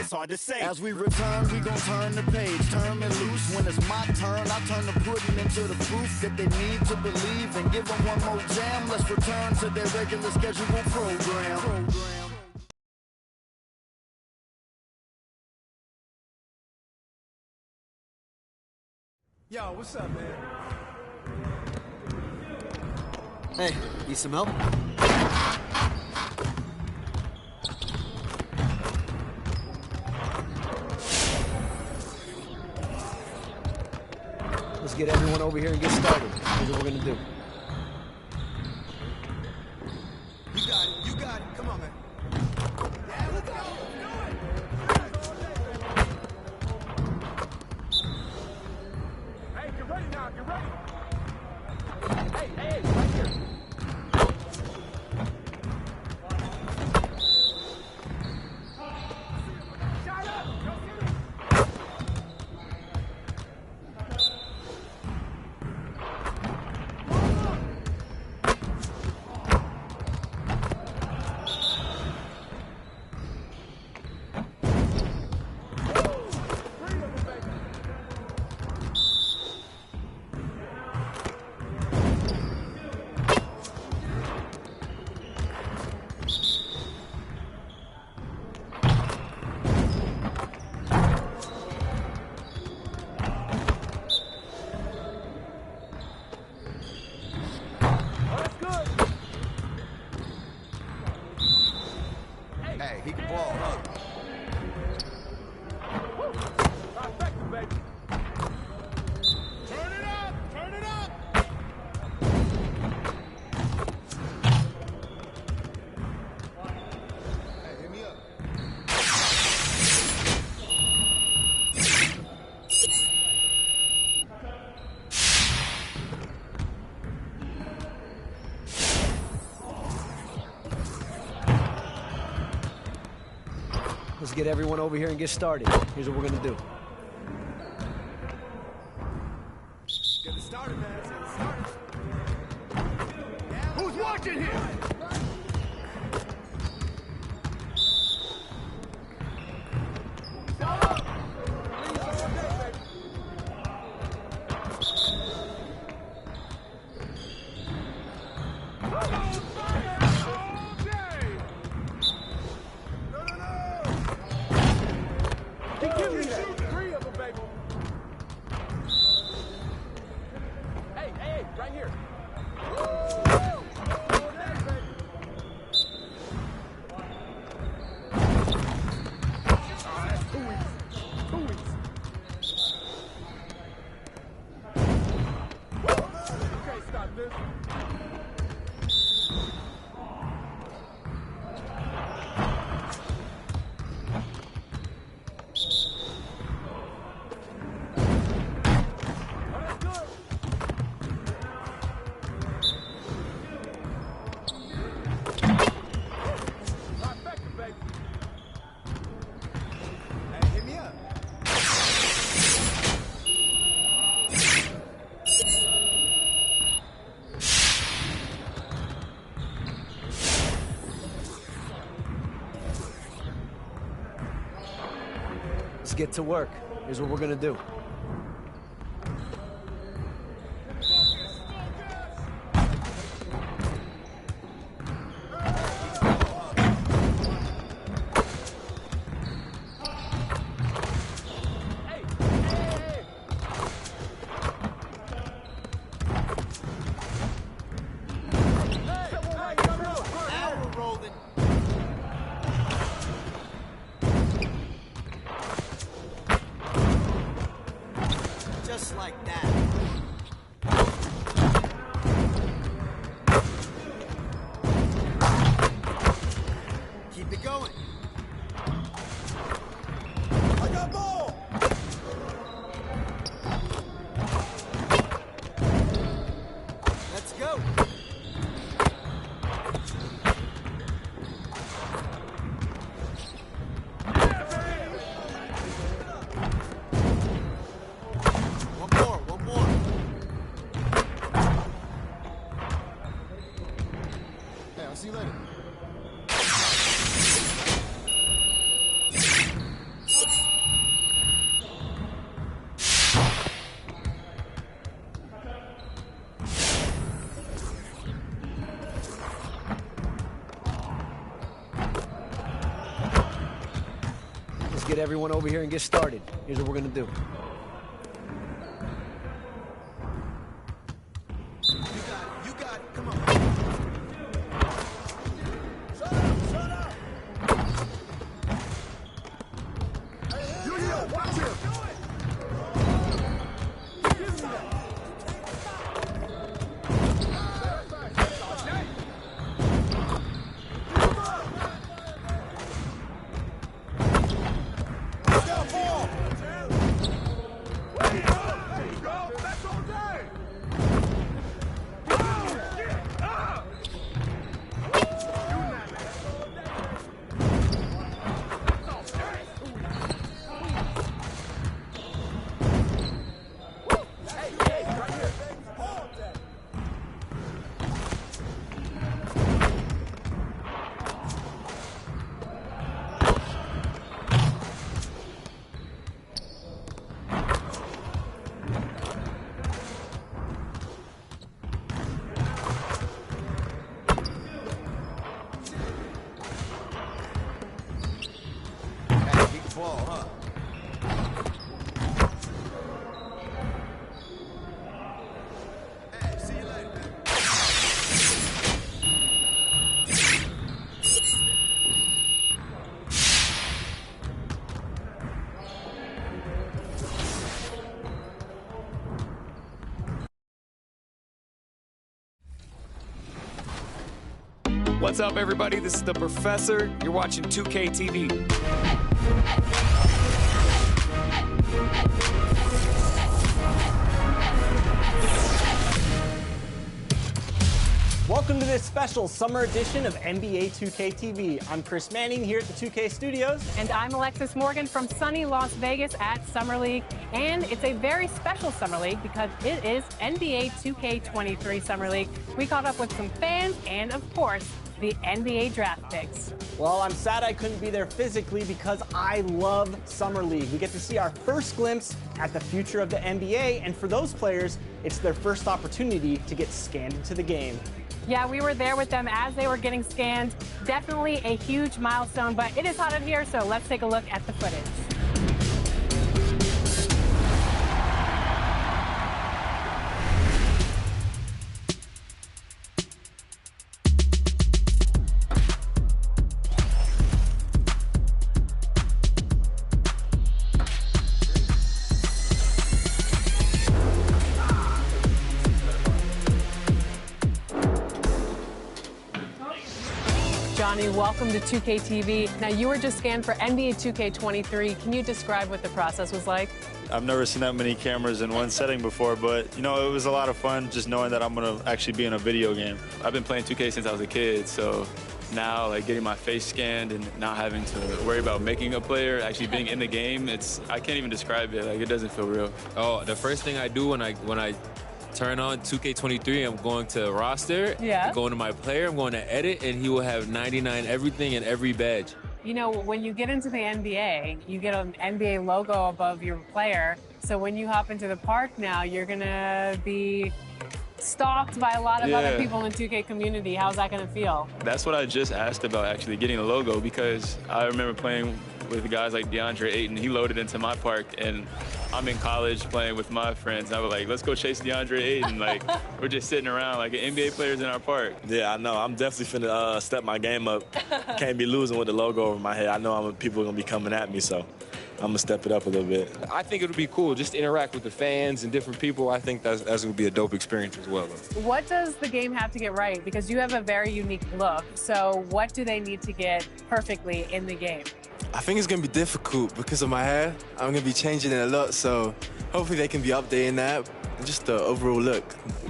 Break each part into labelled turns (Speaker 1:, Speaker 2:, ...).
Speaker 1: it's hard to say.
Speaker 2: As we return, we gon' turn the page, turn me loose. When it's my turn, I turn the pudding into the proof that they need to believe, and give them one more jam. Let's return to their regular scheduled program.
Speaker 3: Yo, what's up, man?
Speaker 4: Hey, need some help? Let's get everyone over here and get started. Here's what we're gonna do.
Speaker 3: You got it, you got it. Come on, man. Yeah, let's go.
Speaker 5: Hey, get ready now, get ready. Hey, right here. Shut up! Don't get it.
Speaker 3: Hey, he can ball, huh?
Speaker 5: Trifecta, baby. Turn it up! Turn it up!
Speaker 3: Hey, hit me up.
Speaker 4: Let's get everyone over here and get started. Here's what we're gonna do.
Speaker 3: Get it started, man. Get it started.
Speaker 5: Who's watching here? Hey, right here. Can't stop this.
Speaker 3: Hey, hit me up.
Speaker 4: Let's get to work. Here's what we're gonna do.
Speaker 3: Now we're rolling.
Speaker 4: Just like that.
Speaker 3: Keep it going. I got ball.
Speaker 4: Let's go.
Speaker 3: One more, one more.
Speaker 4: Let's get everyone over here and get started. Here's what we're gonna do.
Speaker 3: You got it. Come on.
Speaker 5: Shut up! You here, watch him! Give me that!
Speaker 3: Ball, huh? Hey, see you later, man.
Speaker 1: What's up, everybody? This is the Professor. You're watching 2K TV.
Speaker 6: Welcome to this special summer edition of NBA 2K TV. I'm Chris Manning here at the 2K Studios.
Speaker 7: And I'm Alexis Morgan from sunny Las Vegas at Summer League. And it's a very special Summer League because it is NBA 2K23 Summer League. We caught up with some fans and, of course, the NBA draft picks.
Speaker 6: Well, I'm sad I couldn't be there physically because I love Summer League. We get to see our first glimpse at the future of the NBA, and for those players, it's their first opportunity to get scanned into the game.
Speaker 7: Yeah, we were there with them as they were getting scanned. Definitely a huge milestone, but it is hot in here, so let's take a look at the footage. Johnny, welcome to 2K TV. Now, you were just scanned for NBA 2K23. Can you describe what the process was like?
Speaker 8: I've never seen that many cameras in one setting before, but, you know, it was a lot of fun just knowing that I'm going to actually be in a video game.
Speaker 1: I've been playing 2K since I was a kid, so now, like, getting my face scanned and not having to worry about making a player, actually being in the game, I can't even describe it. Like, it doesn't feel real.
Speaker 9: Oh, the first thing I do when I turn on 2K23, I'm going to roster,
Speaker 7: Yeah.
Speaker 9: I'm going to my player, I'm going to edit, and he will have 99 everything and every badge.
Speaker 7: You know, when you get into the NBA, you get an NBA logo above your player. So when you hop into the park now, you're going to be stalked by a lot of other people in the 2K community. How's that going to feel?
Speaker 1: That's what I just asked about, actually, getting a logo, because I remember playing with guys like DeAndre Ayton. He loaded into my park, and I'm in college playing with my friends. And I was like, let's go chase DeAndre Ayton. Like, we're just sitting around like NBA players in our park.
Speaker 8: Yeah, I know. I'm definitely finna step my game up. Can't be losing with the logo over my head. I know people are going to be coming at me, so I'm going to step it up a little bit.
Speaker 10: I think it would be cool just to interact with the fans and different people. I think that's going to be a dope experience as well.
Speaker 7: What does the game have to get right? Because you have a very unique look. So what do they need to get perfectly in the game?
Speaker 11: I think it's going to be difficult because of my hair. I'm going to be changing it a lot, so hopefully they can be updating that. And just the overall look.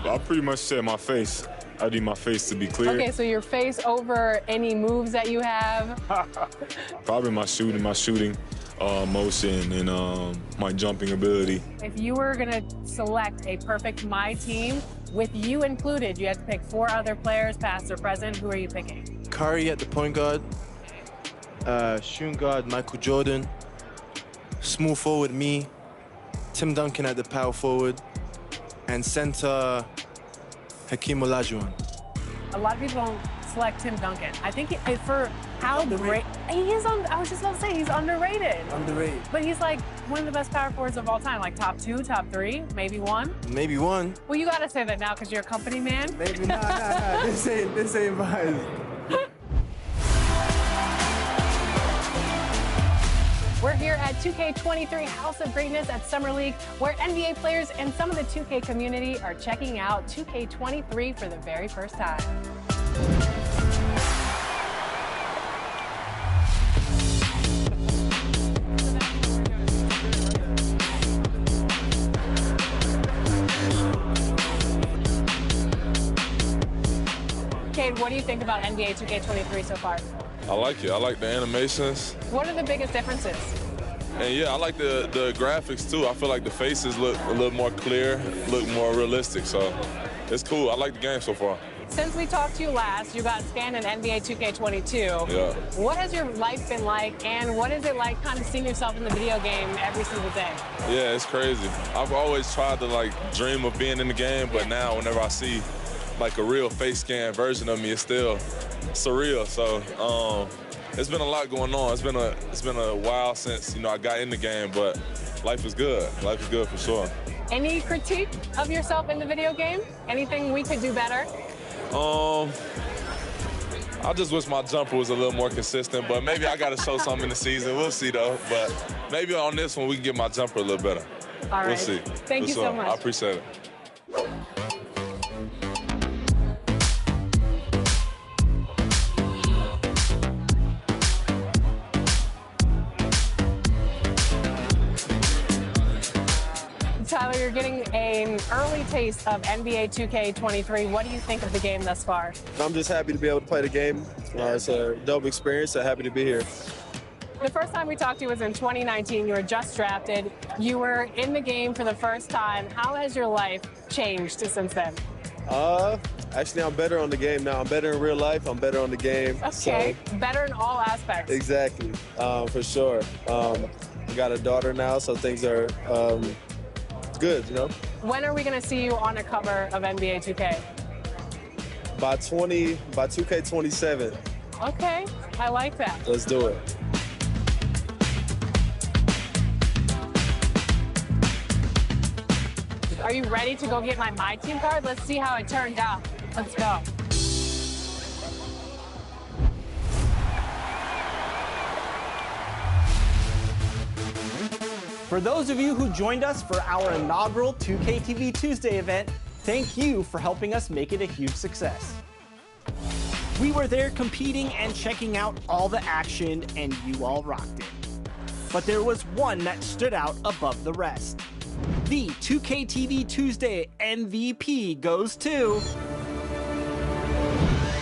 Speaker 12: I pretty much said my face. I need my face to be clear.
Speaker 7: Okay, so your face over any moves that you have?
Speaker 12: Probably my shooting motion, and my jumping ability.
Speaker 7: If you were going to select a perfect My Team, with you included, you had to pick 4 other players, past or present. Who are you picking?
Speaker 11: Curry at the point guard. Shooting guard, Michael Jordan. Small forward, me. Tim Duncan at the power forward. And center, Hakeem Olajuwon.
Speaker 7: A lot of people don't select Tim Duncan. I think for How great. He is I was just about to say, he's underrated.
Speaker 11: Underrated.
Speaker 7: But he's like one of the best power forwards of all time, like top 2, top 3, maybe 1.
Speaker 11: Maybe 1.
Speaker 7: Well, you got to say that now because you're a company man.
Speaker 11: Maybe nah. This ain't biased.
Speaker 7: We're here at 2K23 House of Greatness at Summer League, where NBA players and some of the 2K community are checking out 2K23 for the very first time. Cade, what do you think about NBA 2K23 so far?
Speaker 12: I like it. I like the animations.
Speaker 7: What are the biggest differences?
Speaker 12: And yeah, I like the graphics too. I feel like the faces look a little more clear, look more realistic. So it's cool. I like the game so far.
Speaker 7: Since we talked to you last, you got scanned in NBA 2K22.
Speaker 12: Yeah.
Speaker 7: What has your life been like, and what is it like kind of seeing yourself in the video game every single day?
Speaker 12: Yeah, it's crazy. I've always tried to like dream of being in the game, but now whenever I see like a real face scan version of me, it's still surreal. So it's been a lot going on. It's been a while since I got in the game, but life is good. Life is good for sure.
Speaker 7: Any critique of yourself in the video game? Anything we could do better?
Speaker 12: I just wish my jumper was a little more consistent, but maybe I got to show something in the season. We'll see though. But maybe on this one we can get my jumper a little better.
Speaker 7: All right.
Speaker 12: We'll see.
Speaker 7: Thank you so much.
Speaker 12: I appreciate it.
Speaker 7: Tyler, you're getting an early taste of NBA 2K23. What do you think of the game thus far?
Speaker 13: I'm just happy to be able to play the game. It's a dope experience, so happy to be here.
Speaker 7: The first time we talked to you was in 2019. You were just drafted. You were in the game for the first time. How has your life changed since then?
Speaker 13: Actually, I'm better on the game now. I'm better in real life. I'm better on the game.
Speaker 7: Okay,
Speaker 13: so.
Speaker 7: Better in all aspects.
Speaker 13: Exactly, for sure. I got a daughter now, so things are good,
Speaker 7: When are we going to see you on a cover of NBA 2K?
Speaker 13: By 2K27.
Speaker 7: Okay, I like that.
Speaker 13: Let's do it.
Speaker 7: Are you ready to go get my team card? Let's see how it turned out. Let's go.
Speaker 6: For those of you who joined us for our inaugural 2K TV Tuesday event, thank you for helping us make it a huge success. We were there competing and checking out all the action, and you all rocked it. But there was one that stood out above the rest. The 2K TV Tuesday MVP goes to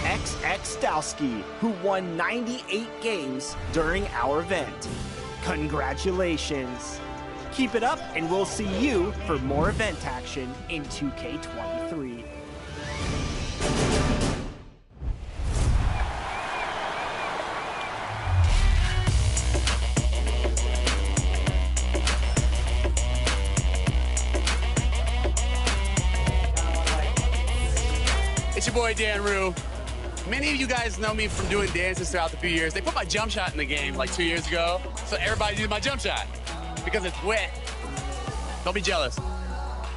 Speaker 6: XX Dowski, who won 98 games during our event. Congratulations. Keep it up, and we'll see you for more event action in 2K23.
Speaker 14: It's your boy, Dan Rue. Many of you guys know me from doing dances throughout the few years. They put my jump shot in the game like 2 years ago, so everybody uses my jump shot because it's wet. Don't be jealous.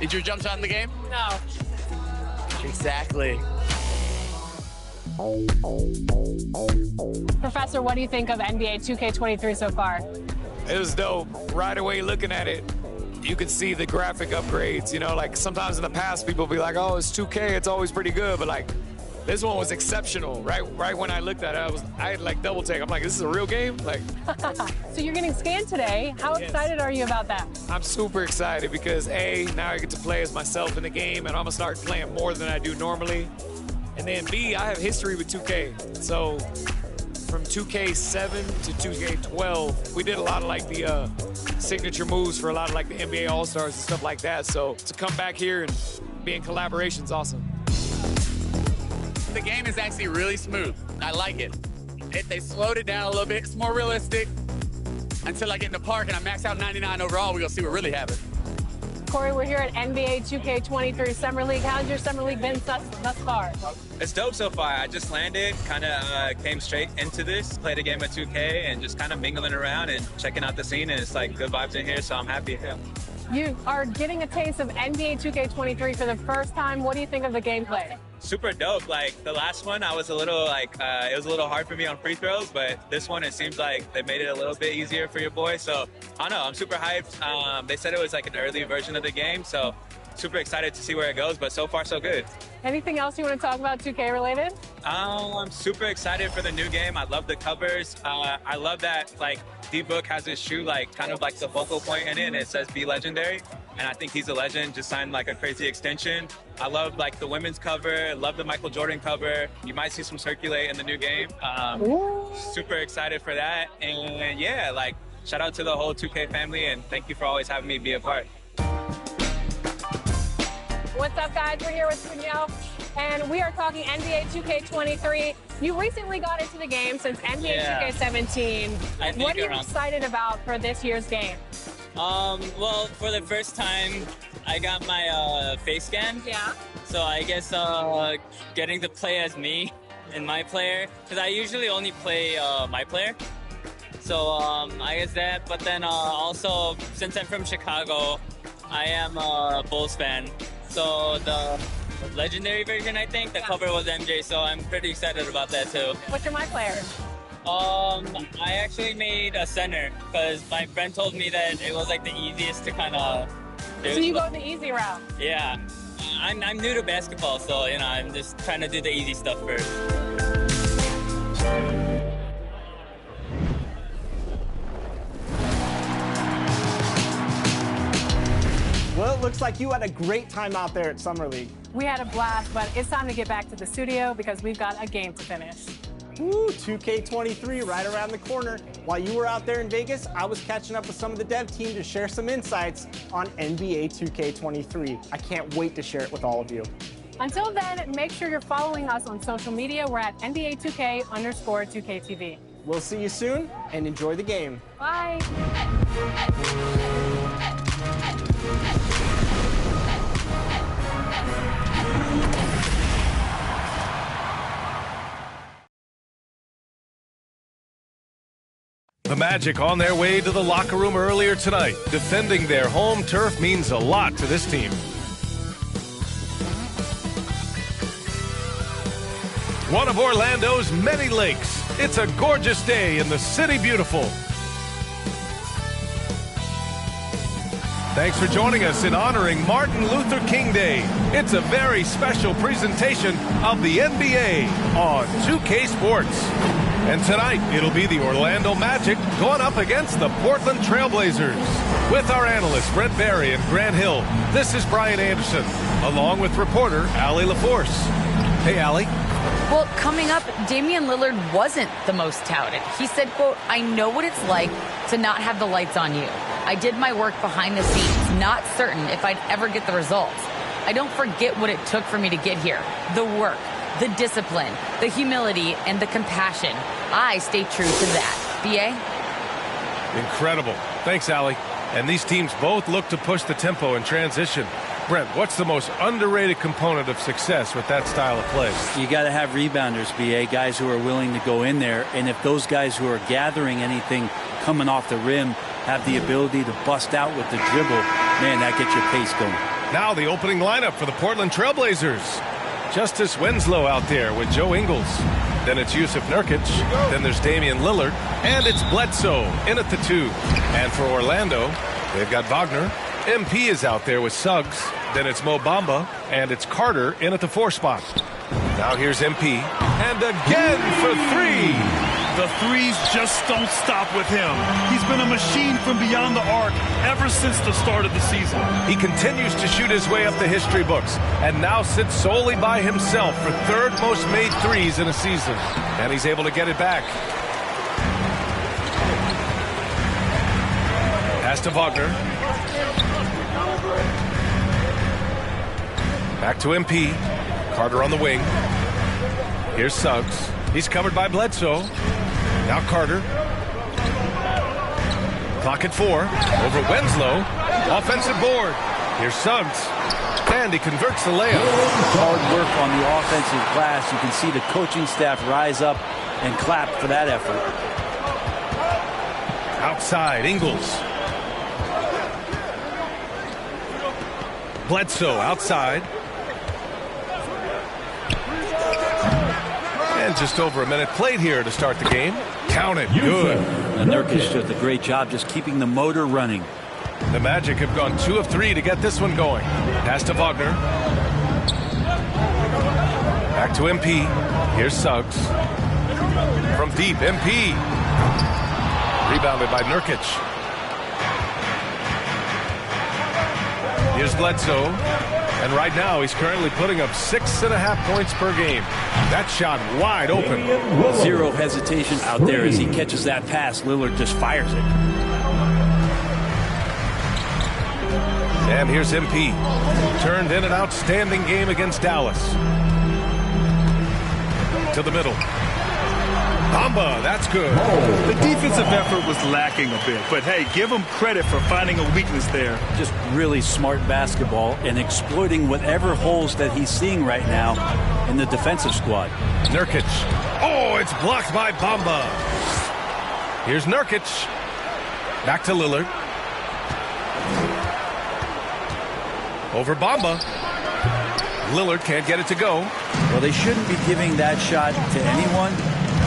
Speaker 14: Is your jump shot in the game?
Speaker 7: No.
Speaker 14: Exactly.
Speaker 7: Professor, what do you think of NBA 2K23 so far?
Speaker 15: It was dope. Right away looking at it, you could see the graphic upgrades. Like sometimes in the past people be like, oh, it's 2K, it's always pretty good, but like this one was exceptional. Right when I looked at it, I had like double take. I'm like, this is a real game? Like.
Speaker 7: So you're getting scanned today. How excited are you about that?
Speaker 15: I'm super excited because A, now I get to play as myself in the game, and I'm gonna start playing more than I do normally. And then B, I have history with 2K. So from 2K7 to 2K12, we did a lot of like the signature moves for a lot of like the NBA All-Stars and stuff like that. So to come back here and be in collaboration is awesome.
Speaker 14: The game is actually really smooth. I like it. They slowed it down a little bit. It's more realistic. Until I get in the park and I max out 99 overall, we're gonna see what really happens.
Speaker 7: Corey, we're here at NBA 2K23 Summer League. How's your Summer League been thus far?
Speaker 16: It's dope so far. I just landed, kind of came straight into this, played a game of 2K, and just kind of mingling around and checking out the scene, and it's like good vibes in here, so I'm happy.
Speaker 7: You are getting a taste of NBA 2K23 for the first time. What do you think of the gameplay?
Speaker 16: Super dope. Like the last one, I was a little it was a little hard for me on free throws, but this one, it seems like they made it a little bit easier for your boy. So I don't know, I'm super hyped. They said it was like an early version of the game, so super excited to see where it goes, but so far so good.
Speaker 7: Anything else you want to talk about 2K related?
Speaker 16: I'm super excited for the new game. I love the covers. I love that like D-Book has his shoe like kind of like the focal point in it, and it says Be Legendary. And I think he's a legend, just signed like a crazy extension. I love like the women's cover, love the Michael Jordan cover. You might see some circulate in the new game. Super excited for that. And yeah, like shout out to the whole 2K family, and thank you for always having me be a part.
Speaker 7: What's up, guys? We're here with Kunyo, and we are talking NBA 2K23. You recently got into the game since NBA 2K17. What are you excited about for this year's game?
Speaker 17: Well, for the first time, I got my face scan.
Speaker 7: Yeah.
Speaker 17: So I guess getting to play as me and my player, because I usually only play my player. So I guess that, but then also, since I'm from Chicago, I am a Bulls fan. So the legendary version, I think, the cover was MJ, so I'm pretty excited about that too.
Speaker 7: What's your my player?
Speaker 17: I actually made a center because my friend told me that it was like the easiest to kind of do.
Speaker 7: So you go the easy route?
Speaker 17: Yeah. I'm new to basketball, so you know, I'm just trying to do the easy stuff first.
Speaker 6: Well, it looks like you had a great time out there at Summer League.
Speaker 7: We had a blast, but it's time to get back to the studio because we've got a game to finish.
Speaker 6: Woo, 2K23 right around the corner. While you were out there in Vegas, I was catching up with some of the dev team to share some insights on NBA 2K23. I can't wait to share it with all of you.
Speaker 7: Until then, make sure you're following us on social media. We're at NBA 2K_2KTV.
Speaker 6: We'll see you soon, and enjoy the game.
Speaker 7: Bye.
Speaker 18: The Magic on their way to the locker room earlier tonight. Defending their home turf means a lot to this team. One of Orlando's many lakes. It's a gorgeous day in the City Beautiful. Thanks for joining us in honoring Martin Luther King Day. It's a very special presentation of the NBA on 2K Sports. And tonight, it'll be the Orlando Magic going up against the Portland Trailblazers. With our analysts, Brent Barry and Grant Hill, this is Brian Anderson, along with reporter Allie LaForce. Hey, Allie.
Speaker 19: Well, coming up, Damian Lillard wasn't the most touted. He said, quote, "I know what it's like to not have the lights on you. I did my work behind the scenes, not certain if I'd ever get the results. I don't forget what it took for me to get here. The work, the discipline, the humility, and the compassion. I stay true to that." BA?
Speaker 18: Incredible. Thanks, Allie. And these teams both look to push the tempo in transition. Brent, what's the most underrated component of success with that style of play?
Speaker 20: You got to have rebounders, BA, guys who are willing to go in there. And if those guys who are gathering anything coming off the rim have the ability to bust out with the dribble, man, that gets your pace going.
Speaker 18: Now the opening lineup for the Portland Trailblazers. Justice Winslow out there with Joe Ingles. Then it's Yusuf Nurkic. Then there's Damian Lillard. And it's Bledsoe in at the 2. And for Orlando, they've got Wagner. MP is out there with Suggs. Then it's Mo Bamba. And it's Carter in at the 4 spot. Now here's MP. And again for 3.
Speaker 21: The threes just don't stop with him. He's been a machine from beyond the arc ever since the start of the season.
Speaker 18: He continues to shoot his way up the history books and now sits solely by himself for 3rd most made threes in a season. And he's able to get it back. Pass to Wagner. Back to MP. Carter on the wing. Here's Suggs. He's covered by Bledsoe. Now Carter. Clock at 4. Over Winslow. Offensive board. Here's Suggs. And he converts the layup.
Speaker 20: Hard work on the offensive glass. You can see the coaching staff rise up and clap for that effort.
Speaker 18: Outside, Ingles. Bledsoe outside. And just over a minute played here to start the game. Count it. Good.
Speaker 20: And Nurkic does a great job just keeping the motor running.
Speaker 18: The Magic have gone 2 of 3 to get this one going. Pass to Wagner. Back to MP. Here's Suggs. From deep, MP. Rebounded by Nurkic. Here's Bledsoe. And right now he's currently putting up 6.5 points per game. That shot wide open.
Speaker 20: Zero hesitation out there as he catches that pass. Lillard just fires it.
Speaker 18: And here's MP. Turned in an outstanding game against Dallas. To the middle. Bamba, that's good.
Speaker 21: The defensive effort was lacking a bit, but hey, give him credit for finding a weakness there.
Speaker 20: Just really smart basketball and exploiting whatever holes that he's seeing right now in the defensive squad.
Speaker 18: Nurkic. Oh, it's blocked by Bamba. Here's Nurkic. Back to Lillard. Over Bamba. Lillard can't get it to go.
Speaker 20: Well, they shouldn't be giving that shot to anyone,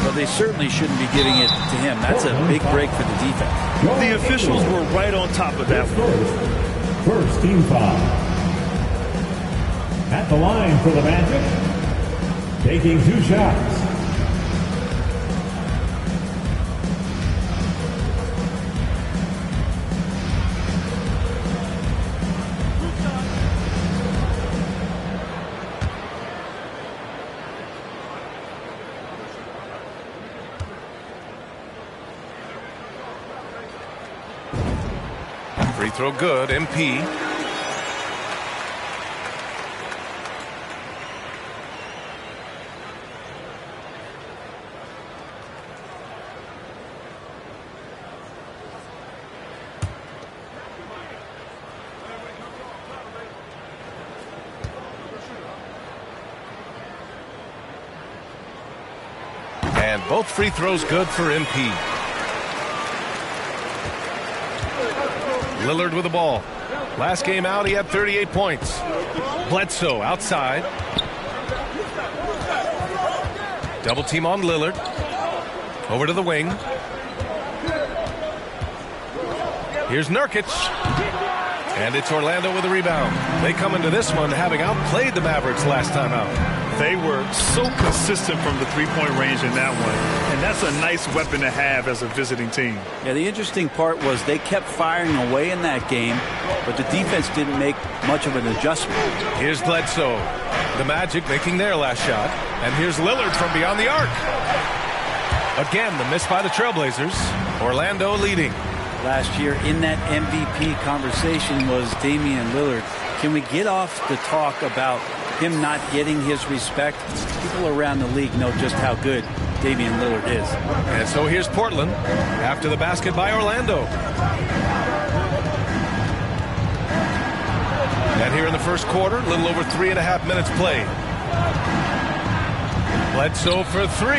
Speaker 20: but they certainly shouldn't be giving it to him. That's a big break for the defense.
Speaker 21: The officials were right on top of that one.
Speaker 2: First team foul. At the line for the Magic, taking 2 shots.
Speaker 18: Free throw good, MP. And both free throws good for MP. Lillard with the ball. Last game out, he had 38 points. Bledsoe outside. Double team on Lillard. Over to the wing. Here's Nurkic. And it's Orlando with a rebound. They come into this one having outplayed the Mavericks last time out.
Speaker 21: They were so consistent from the three-point range in that one. And that's a nice weapon to have as a visiting team.
Speaker 20: Yeah, the interesting part was they kept firing away in that game, but the defense didn't make much of an adjustment.
Speaker 18: Here's Bledsoe. The Magic making their last shot. And here's Lillard from beyond the arc. Again, the miss by the Trailblazers. Orlando leading.
Speaker 20: Last year in that MVP conversation was Damian Lillard. Can we get off the talk about him not getting his respect? People around the league know just how good Damian Lillard is.
Speaker 18: And so here's Portland after the basket by Orlando. And here in the first quarter, a little over 3.5 minutes played. Bledsoe for 3.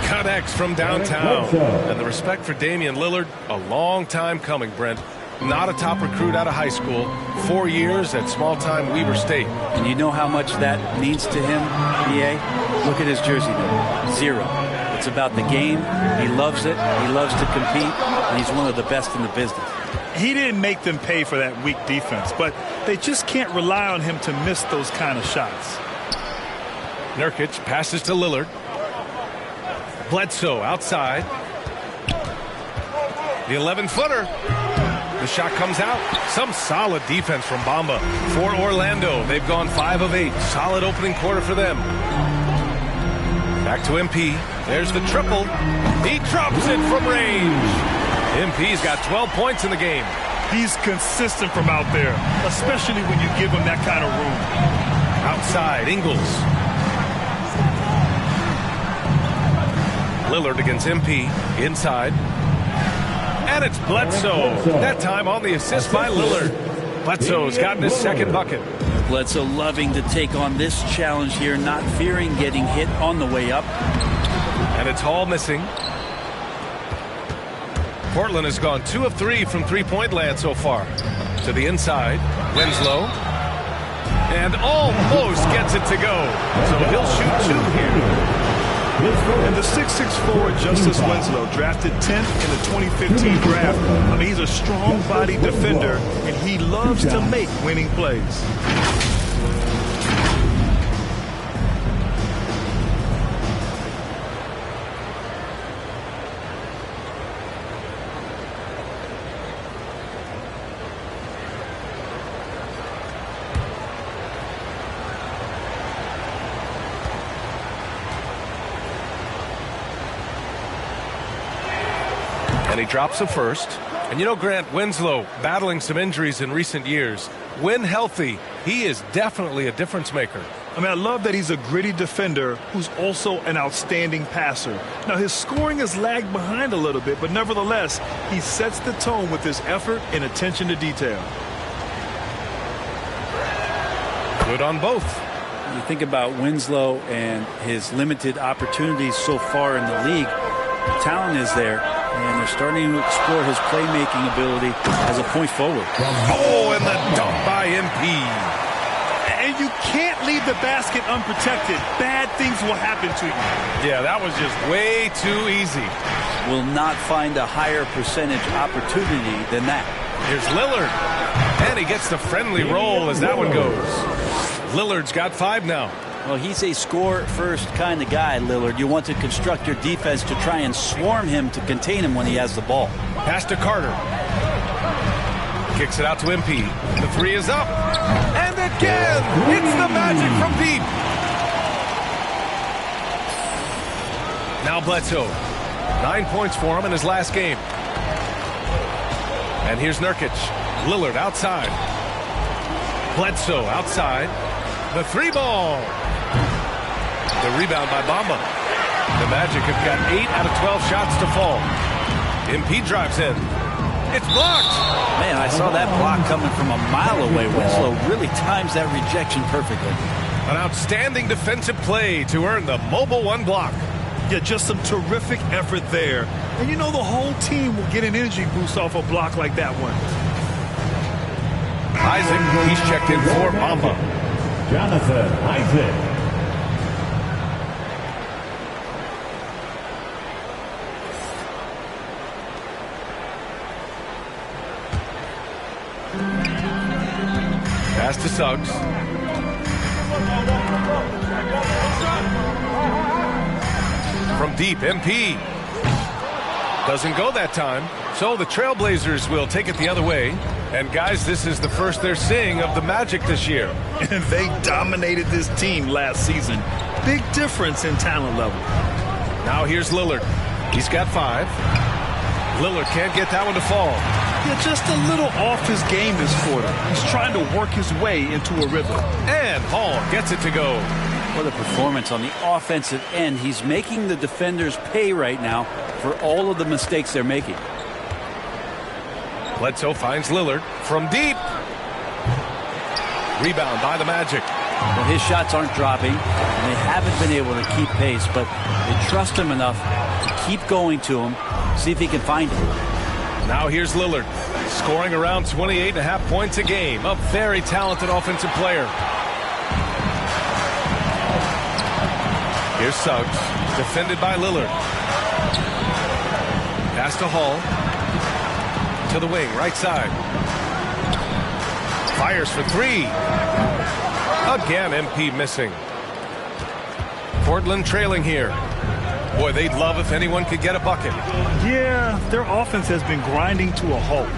Speaker 18: Connects from downtown. And the respect for Damian Lillard, a long time coming, Brent. Not a top recruit out of high school. 4 years at small-time Weber State.
Speaker 20: And you know how much that means to him, BA? Look at his jersey number. 0. It's about the game. He loves it. He loves to compete. And he's one of the best in the business.
Speaker 21: He didn't make them pay for that weak defense, but they just can't rely on him to miss those kind of shots.
Speaker 18: Nurkic passes to Lillard. Bledsoe outside. The 11-footer. The shot comes out. Some solid defense from Bamba. For Orlando, they've gone 5 of 8. Solid opening quarter for them. Back to MP. There's the triple. He drops it from range. MP's got 12 points in the game.
Speaker 21: He's consistent from out there, especially when you give him that kind of room.
Speaker 18: Outside, Ingles. Lillard against MP. Inside. And it's Bledsoe. That time on the assist by Lillard. Bledsoe's gotten his second bucket.
Speaker 20: Bledsoe loving to take on this challenge here, not fearing getting hit on the way up.
Speaker 18: And it's Hall missing. Portland has gone 2 of 3 from three-point land so far. To the inside, Winslow. And almost gets it to go. So he'll shoot 2 here.
Speaker 21: And the 6'6" forward, Justice Winslow, drafted 10th in the 2015 draft. I mean, he's a strong-bodied defender, and he loves to make winning plays.
Speaker 18: And he drops a first. And you know, Grant, Winslow battling some injuries in recent years. When healthy, he is definitely a difference maker.
Speaker 21: I mean, I love that he's a gritty defender who's also an outstanding passer. Now, his scoring has lagged behind a little bit, but nevertheless, he sets the tone with his effort and attention to detail.
Speaker 18: Good on both.
Speaker 20: You think about Winslow and his limited opportunities so far in the league. The talent is there. And they're starting to explore his playmaking ability as a point forward.
Speaker 18: Oh, and the dunk by MP.
Speaker 21: And you can't leave the basket unprotected. Bad things will happen to you.
Speaker 18: Yeah, that was just way too easy.
Speaker 20: Will not find a higher percentage opportunity than that.
Speaker 18: Here's Lillard. And he gets the friendly roll as that one goes. Lillard's got 5 now.
Speaker 20: Well, he's a score-first kind of guy, Lillard. You want to construct your defense to try and swarm him to contain him when he has the ball.
Speaker 18: Pass to Carter. Kicks it out to MP. The 3 is up. And again, it's the Magic from deep. Now Bledsoe. 9 points for him in his last game. And here's Nurkic. Lillard outside. Bledsoe outside. The 3 ball. The rebound by Bamba. The Magic have got 8 out of 12 shots to fall. MP drives in. It's blocked.
Speaker 20: Man, I saw that block coming from a mile away. Winslow really times that rejection perfectly.
Speaker 18: An outstanding defensive play to earn the Mobile One block.
Speaker 21: Yeah, just some terrific effort there. And you know the whole team will get an energy boost off a block like that one.
Speaker 18: Isaac, he's checked in for Bamba.
Speaker 2: Jonathan Isaac.
Speaker 18: Pass to Suggs. From deep, MP. Doesn't go that time. So the Trailblazers will take it the other way. And guys, this is the first they're seeing of the Magic this year.
Speaker 21: And they dominated this team last season. Big difference in talent level.
Speaker 18: Now here's Lillard. He's got 5. Lillard can't get that one to fall.
Speaker 21: Yeah, just a little off his game this quarter. He's trying to work his way into a rhythm.
Speaker 18: And Hall gets it to go.
Speaker 20: What a performance on the offensive end. He's making the defenders pay right now for all of the mistakes they're making.
Speaker 18: Bledsoe finds Lillard from deep. Rebound by the Magic.
Speaker 20: Well, his shots aren't dropping, and they haven't been able to keep pace, but they trust him enough to keep going to him, see if he can find him.
Speaker 18: Now here's Lillard, scoring around 28.5 points a game. A very talented offensive player. Here's Suggs, defended by Lillard. Pass to Hall. To the wing, right side. Fires for 3. Again, MP missing. Portland trailing here. Boy, they'd love if anyone could get a bucket.
Speaker 21: Yeah, their offense has been grinding to a halt.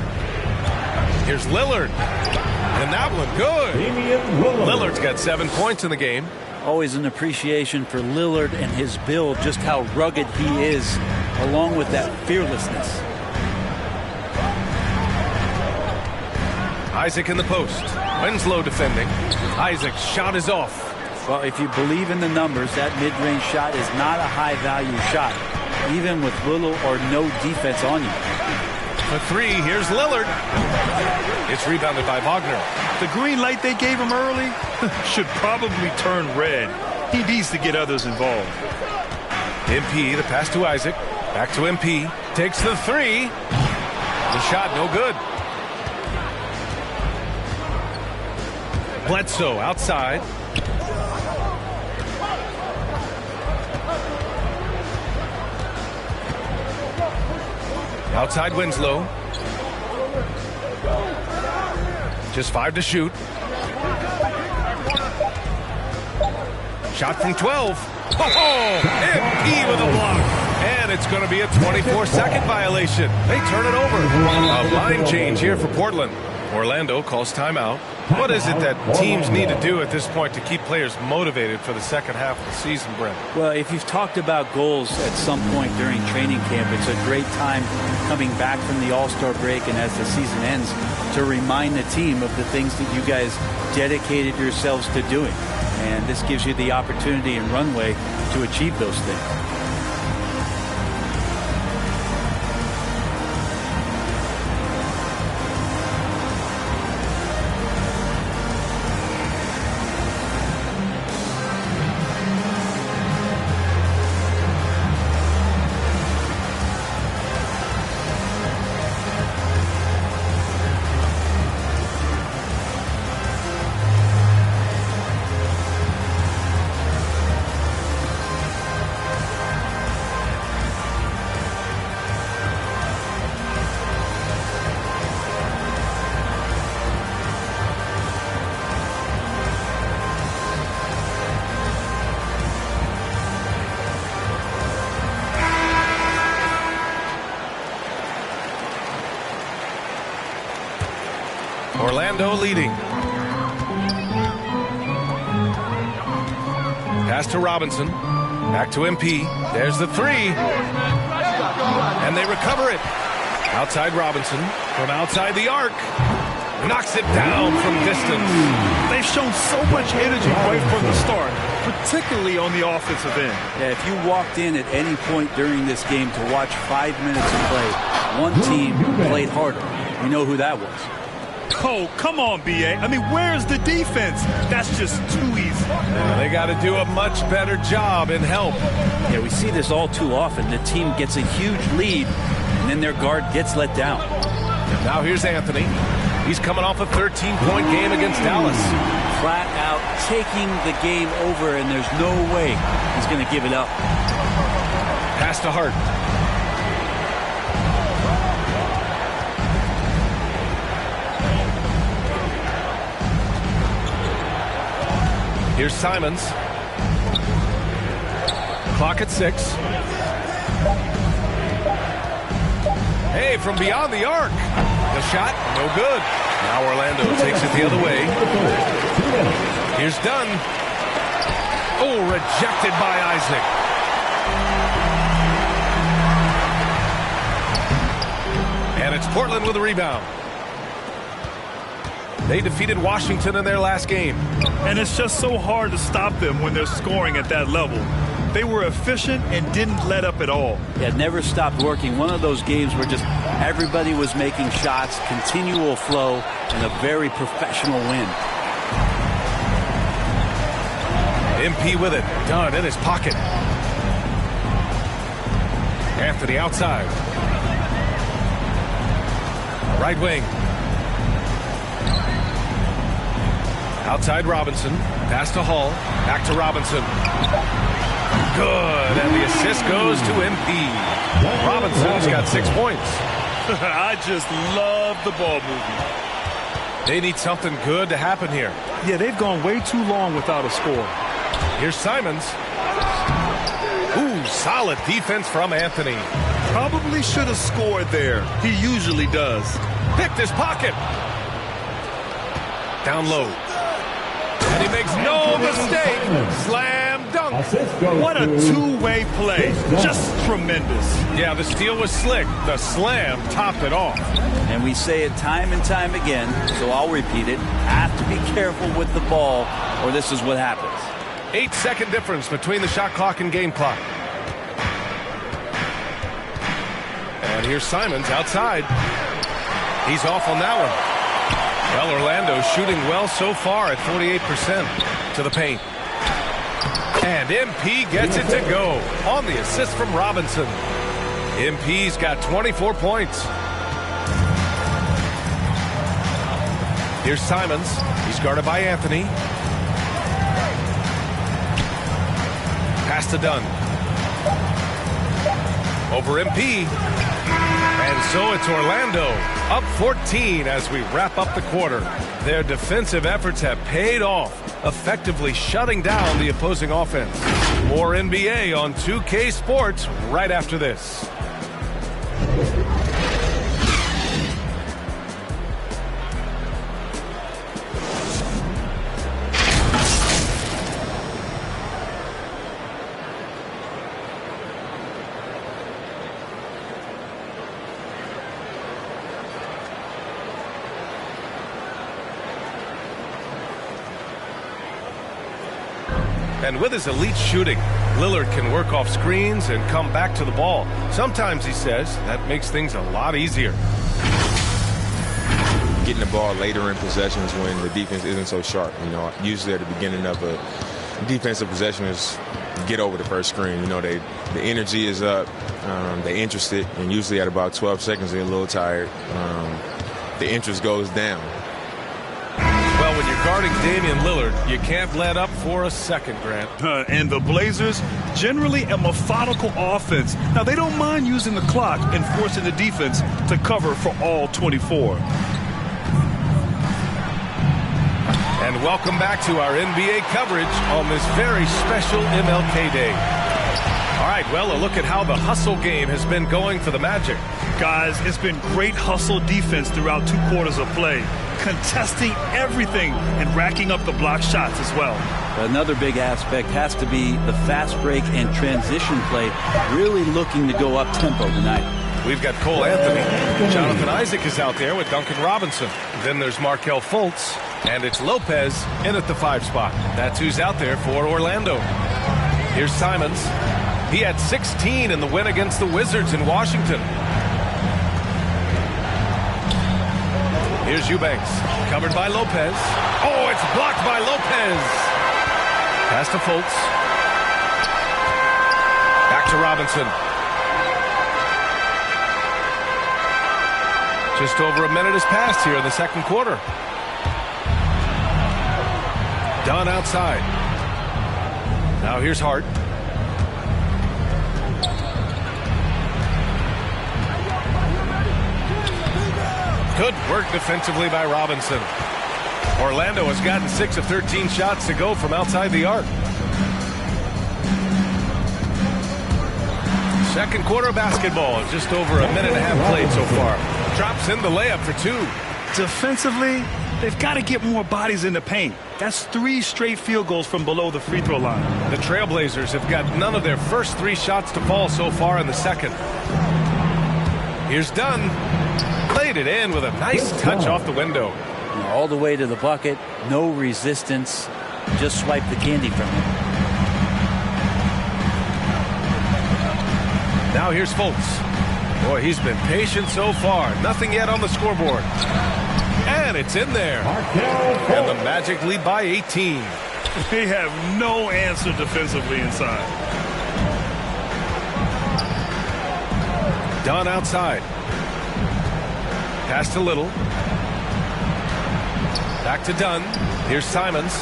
Speaker 18: Here's Lillard. And that one good. Lillard's got 7 points in the game.
Speaker 20: Always an appreciation for Lillard and his build, just how rugged he is, along with that fearlessness.
Speaker 18: Isaac in the post. Winslow defending. Isaac's shot is off.
Speaker 20: Well, if you believe in the numbers, that mid-range shot is not a high-value shot, even with little or no defense on you.
Speaker 18: For 3, here's Lillard. It's rebounded by Wagner.
Speaker 21: The green light they gave him early should probably turn red. He needs to get others involved.
Speaker 18: MP, the pass to Isaac. Back to MP. Takes the three. The shot, no good. Bledsoe outside. Outside Winslow. Just 5 to shoot. Shot from 12. Oh, MP with a block. And it's going to be a 24-second violation. They turn it over. A line change here for Portland. Orlando calls timeout. What is it that teams need to do at this point to keep players motivated for the second half of the season, Brent?
Speaker 20: Well, if you've talked about goals at some point during training camp, it's a great time coming back from the All-Star break and as the season ends to remind the team of the things that you guys dedicated yourselves to doing. And this gives you the opportunity and runway to achieve those things.
Speaker 18: Orlando leading. Pass to Robinson. Back to MP. There's the three. And they recover it. Outside Robinson. From outside the arc. Knocks it down from distance.
Speaker 21: They've shown so much energy right from the start, particularly on the offensive end.
Speaker 20: Yeah, if you walked in at any point during this game to watch 5 minutes of play, one team played harder. You know who that was.
Speaker 21: Oh, come on, B.A. I mean, where's the defense? That's just too easy.
Speaker 18: Yeah, they got to do a much better job in help.
Speaker 20: Yeah, we see this all too often. The team gets a huge lead, and then their guard gets let down.
Speaker 18: And now here's Anthony. He's coming off a 13-point game against Dallas.
Speaker 20: Flat out taking the game over, and there's no way he's going to give it up.
Speaker 18: Pass to Hart. Here's Simons. Clock at 6. Hey, from beyond the arc. The shot, no good. Now Orlando takes it the other way. Here's Dunn. Oh, rejected by Isaac. And it's Portland with a rebound. They defeated Washington in their last game.
Speaker 21: And it's just so hard to stop them when they're scoring at that level. They were efficient and didn't let up at all.
Speaker 20: Yeah, never stopped working. One of those games where just everybody was making shots, continual flow, and a very professional win.
Speaker 18: MP with it. Dunn in his pocket. Anthony outside. Right wing. Outside Robinson. Pass to Hall. Back to Robinson. Good. And the assist goes to MP. Robinson's got 6 points.
Speaker 21: I just love the ball movement.
Speaker 18: They need something good to happen here.
Speaker 21: Yeah, they've gone way too long without a score.
Speaker 18: Here's Simons. Ooh, solid defense from Anthony.
Speaker 21: Probably should have scored there. He usually does.
Speaker 18: Picked his pocket. Down low. And he makes no mistake. Slam dunk.
Speaker 21: What a two-way play. Just tremendous.
Speaker 18: Yeah, the steal was slick. The slam topped it off.
Speaker 20: And we say it time and time again, so I'll repeat it. Have to be careful with the ball, or this is what happens.
Speaker 18: 8-second difference between the shot clock and game clock. And here's Simons outside. He's off on that one. Well, Orlando's shooting well so far at 48% to the paint. And MP gets it to go on the assist from Robinson. MP's got 24 points. Here's Simons. He's guarded by Anthony. Pass to Dunn. Over MP. And so it's Orlando up 14 as we wrap up the quarter. Their defensive efforts have paid off, effectively shutting down the opposing offense. More NBA on 2K Sports right after this. And with his elite shooting, Lillard can work off screens and come back to the ball. Sometimes, he says, that makes things a lot easier.
Speaker 10: Getting the ball later in possessions when the defense isn't so sharp. You know, usually at the beginning of a defensive possession is get over the first screen. You know, the energy is up, they're interested, and usually at about 12 seconds they're a little tired. The interest goes down.
Speaker 18: Well, when you're guarding Damian Lillard, you can't let up for a second, Grant.
Speaker 21: And the Blazers, generally a methodical offense. Now, they don't mind using the clock and forcing the defense to cover for all 24.
Speaker 18: And welcome back to our NBA coverage on this very special MLK Day. All right, well, a look at how the hustle game has been going for the Magic.
Speaker 21: Guys, it's been great hustle defense throughout 2 quarters of play, contesting everything and racking up the block shots as well.
Speaker 20: Another big aspect has to be the fast break and transition play, really looking to go up tempo tonight.
Speaker 18: We've got Cole Anthony. Jonathan Isaac is out there with Duncan Robinson. Then there's Markelle Fultz, and it's Lopez in at the 5 spot. That's who's out there for Orlando. Here's Simons. He had 16 in the win against the Wizards in Washington. Here's Eubanks, covered by Lopez. Oh, it's blocked by Lopez. Pass to Fultz. Back to Robinson. Just over a minute has passed here in the second quarter. Dunn outside. Now here's Hart. Good work defensively by Robinson. Orlando has gotten 6 of 13 shots to go from outside the arc. Second quarter of basketball, just over a minute and a half played so far. Drops in the layup for 2.
Speaker 21: Defensively, they've got to get more bodies in the paint. That's 3 straight field goals from below the free throw line.
Speaker 18: The Trailblazers have got none of their first 3 shots to fall so far in the second. Here's Dunn. Laid it in with a nice touch off the window.
Speaker 20: All the way to the bucket, no resistance, just swipe the candy from him.
Speaker 18: Now here's Fultz. Boy, he's been patient so far. Nothing yet on the scoreboard. And it's in there. And the Magic lead by 18.
Speaker 21: They have no answer defensively inside.
Speaker 18: Dunn outside. Pass to Little. Back to Dunn. Here's Simons.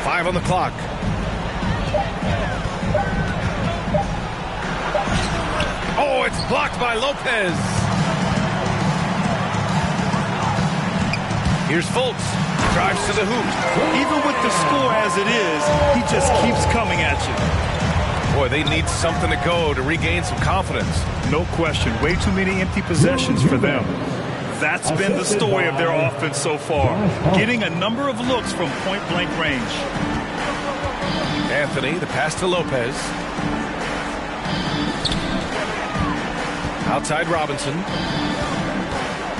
Speaker 18: 5 on the clock. Oh, it's blocked by Lopez. Here's Fultz. Drives to the hoop.
Speaker 21: Even with the score as it is, he just keeps coming at you.
Speaker 18: Boy, they need something to go to regain some confidence.
Speaker 21: No question. Way too many empty possessions for them. That's been the story of their offense so far. Getting a number of looks from point-blank range.
Speaker 18: Anthony, the pass to Lopez. Outside Robinson.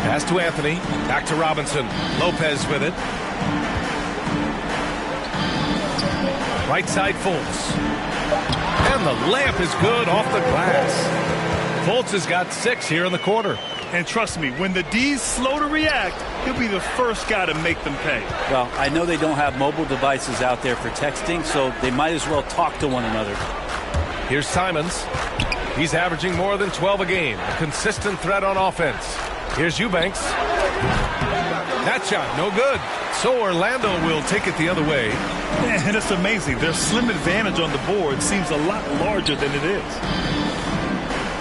Speaker 18: Pass to Anthony. Back to Robinson. Lopez with it. Right side Fultz. And the layup is good off the glass. Fultz has got 6 here in the quarter.
Speaker 21: And trust me, when the D's slow to react, he'll be the first guy to make them pay.
Speaker 20: Well, I know they don't have mobile devices out there for texting, so they might as well talk to one another.
Speaker 18: Here's Simons. He's averaging more than 12 a game. A consistent threat on offense. Here's Eubanks. That shot, no good. So Orlando will take it the other way.
Speaker 21: And it's amazing. Their slim advantage on the board seems a lot larger than it is.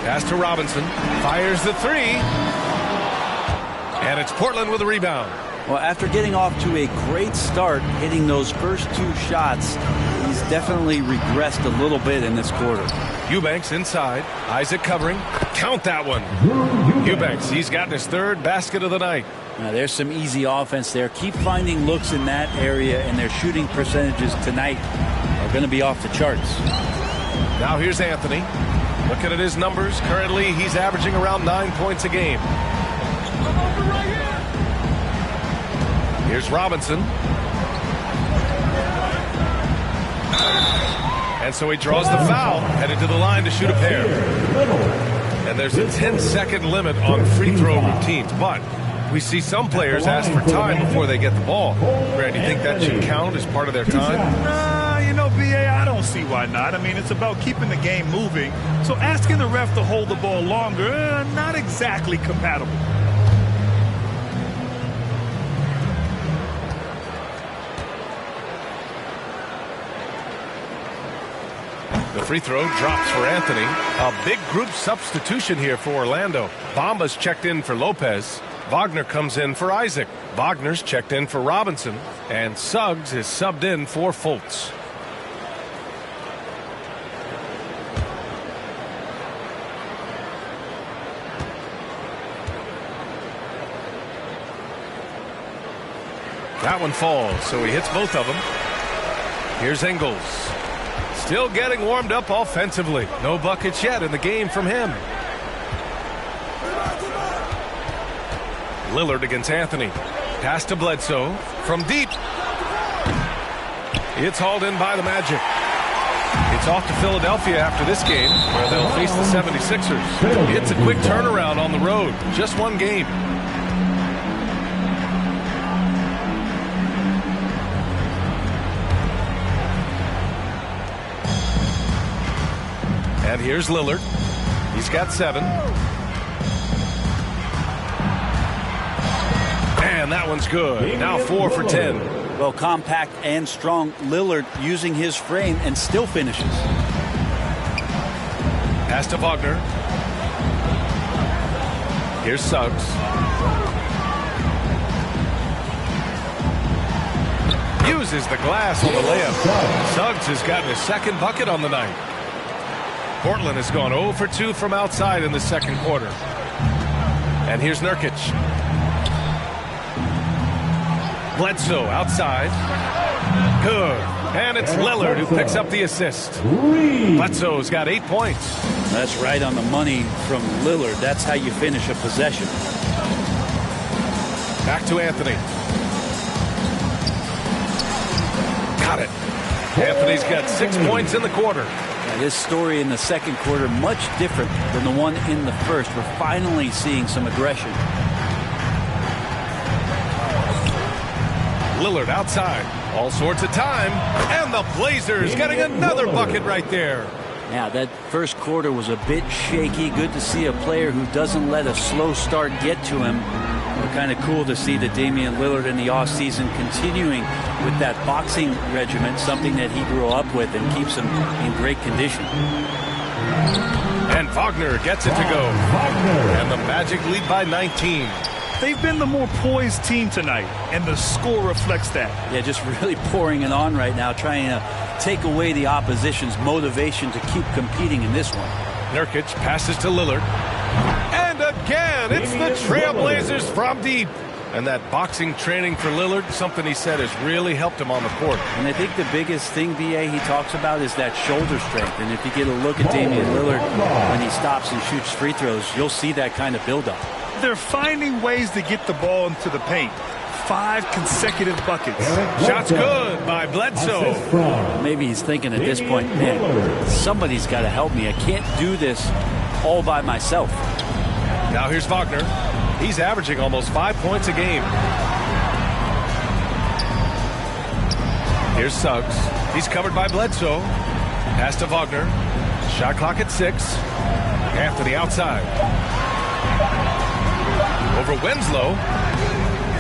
Speaker 18: Pass to Robinson. Fires the three. And it's Portland with a rebound.
Speaker 20: Well, after getting off to a great start, hitting those first 2 shots, he's definitely regressed a little bit in this quarter.
Speaker 18: Eubanks inside. Isaac covering. Count that one. Eubanks, he's gotten his 3rd basket of the night.
Speaker 20: Now, there's some easy offense there. Keep finding looks in that area, and their shooting percentages tonight are going to be off the charts.
Speaker 18: Now here's Anthony. Looking at his numbers, currently he's averaging around 9 points a game. Here's Robinson. And so he draws the foul, headed to the line to shoot a pair. And there's a 10-second limit on free throw routines, but we see some players ask for time before they get the ball. Brad, do you think that should count as part of their time?
Speaker 21: You know, BA, I don't see why not. I mean, it's about keeping the game moving. So asking the ref to hold the ball longer, not exactly compatible.
Speaker 18: The free throw drops for Anthony. A big group substitution here for Orlando. Bamba's checked in for Lopez. Wagner comes in for Isaac. Wagner's checked in for Robinson. And Suggs is subbed in for Fultz. That one falls, so he hits both of them. Here's Ingles. Still getting warmed up offensively. No buckets yet in the game from him. Lillard against Anthony. Pass to Bledsoe from deep. It's hauled in by the Magic. It's off to Philadelphia after this game, where they'll face the 76ers. It's a quick turnaround on the road. Just one game. And here's Lillard. He's got 7. And that one's good. Now 4 for 10.
Speaker 20: Well, compact and strong Lillard using his frame and still finishes.
Speaker 18: Pass to Wagner. Here's Suggs. Uses the glass on the layup. Suggs has gotten his 2nd bucket on the night. Portland has gone 0 for 2 from outside in the 2nd quarter. And here's Nurkic. Bledsoe outside. Good. And it's Lillard who picks up the assist. Bledsoe's got 8 points.
Speaker 20: That's right on the money from Lillard. That's how you finish a possession.
Speaker 18: Back to Anthony. Got it. Anthony's got 6 points in the quarter.
Speaker 20: This story in the 2nd quarter much different than the one in the 1st. We're finally seeing some aggression.
Speaker 18: Lillard outside. All sorts of time. And the Blazers getting another bucket right there.
Speaker 20: Yeah, that 1st quarter was a bit shaky. Good to see a player who doesn't let a slow start get to him. Kind of cool to see that Damian Lillard in the offseason continuing with that boxing regimen, something that he grew up with and keeps him in great condition.
Speaker 18: And Wagner gets it to go. And the Magic lead by 19.
Speaker 21: They've been the more poised team tonight, and the score reflects that.
Speaker 20: Yeah, just really pouring it on right now, trying to take away the opposition's motivation to keep competing in this one.
Speaker 18: Nurkic passes to Lillard. And again, it's the Trailblazers from deep. And that boxing training for Lillard, something he said has really helped him on the court.
Speaker 20: And I think the biggest thing, BA, he talks about is that shoulder strength. And if you get a look at Damian Lillard when he stops and shoots free throws, you'll see that kind of buildup.
Speaker 21: They're finding ways to get the ball into the paint. 5 consecutive buckets.
Speaker 18: Shots good by Bledsoe.
Speaker 20: Maybe he's thinking at this point, man, somebody's got to help me. I can't do this all by myself.
Speaker 18: Now here's Wagner. He's averaging almost 5 points a game. Here's Suggs. He's covered by Bledsoe. Pass to Wagner. Shot clock at 6. Anthony outside. Over Winslow.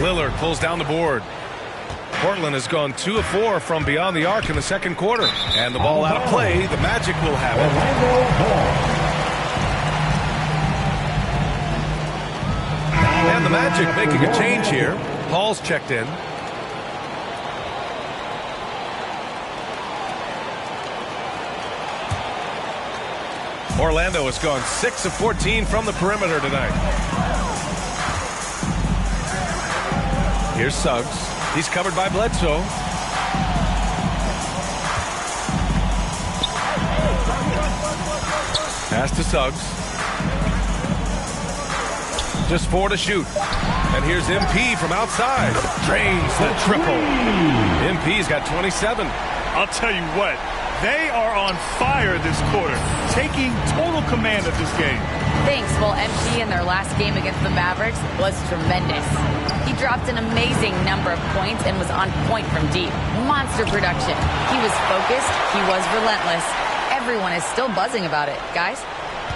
Speaker 18: Lillard pulls down the board. Portland has gone 2 of 4 from beyond the arc in the second quarter. And the ball out of play. The Magic will have it. And the Magic making a change here. Hall's checked in. Orlando has gone 6 of 14 from the perimeter tonight. Here's Suggs. He's covered by Bledsoe. Pass to Suggs. Just 4 to shoot. And here's MP from outside. Drains the triple. MP's got 27.
Speaker 21: I'll tell you what, they are on fire this quarter, taking total command of this game.
Speaker 19: Thanks. Well, MP in their last game against the Mavericks was tremendous. He dropped an amazing number of points and was on point from deep. Monster production. He was focused. He was relentless. Everyone is still buzzing about it. Guys?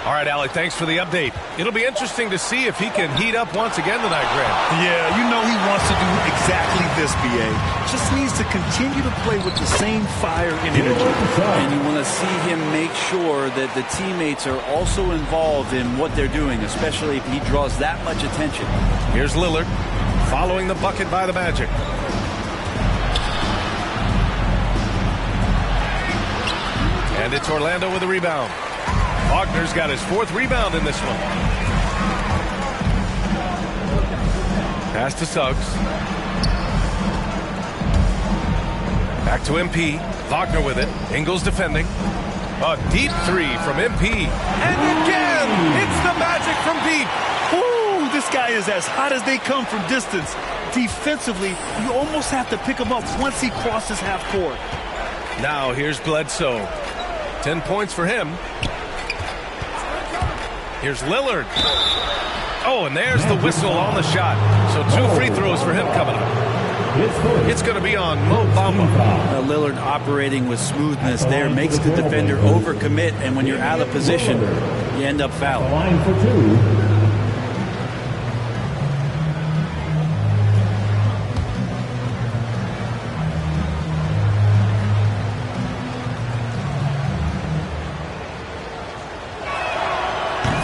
Speaker 18: All right, Allie, thanks for the update. It'll be interesting to see if he can heat up once again tonight, Grant.
Speaker 21: Yeah, you know he wants to do exactly this, B.A. Just needs to continue to play with the same fire and energy.
Speaker 20: And you want to see him make sure that the teammates are also involved in what they're doing, especially if he draws that much attention.
Speaker 18: Here's Lillard following the bucket by the Magic. And it's Orlando with a rebound. Wagner's got his 4th rebound in this one. Pass to Suggs. Back to MP. Wagner with it. Ingles defending. A deep 3 from MP. And again, it's the Magic from deep.
Speaker 21: Woo, this guy is as hot as they come from distance. Defensively, you almost have to pick him up once he crosses half court.
Speaker 18: Now here's Bledsoe. 10 points for him. Here's Lillard. Oh, and there's the whistle on the shot. So 2 free throws for him coming up. It's going to be on Mo Bamba.
Speaker 20: Lillard operating with smoothness there makes the defender overcommit, and when you're out of position, you end up fouling.
Speaker 2: Line for 2.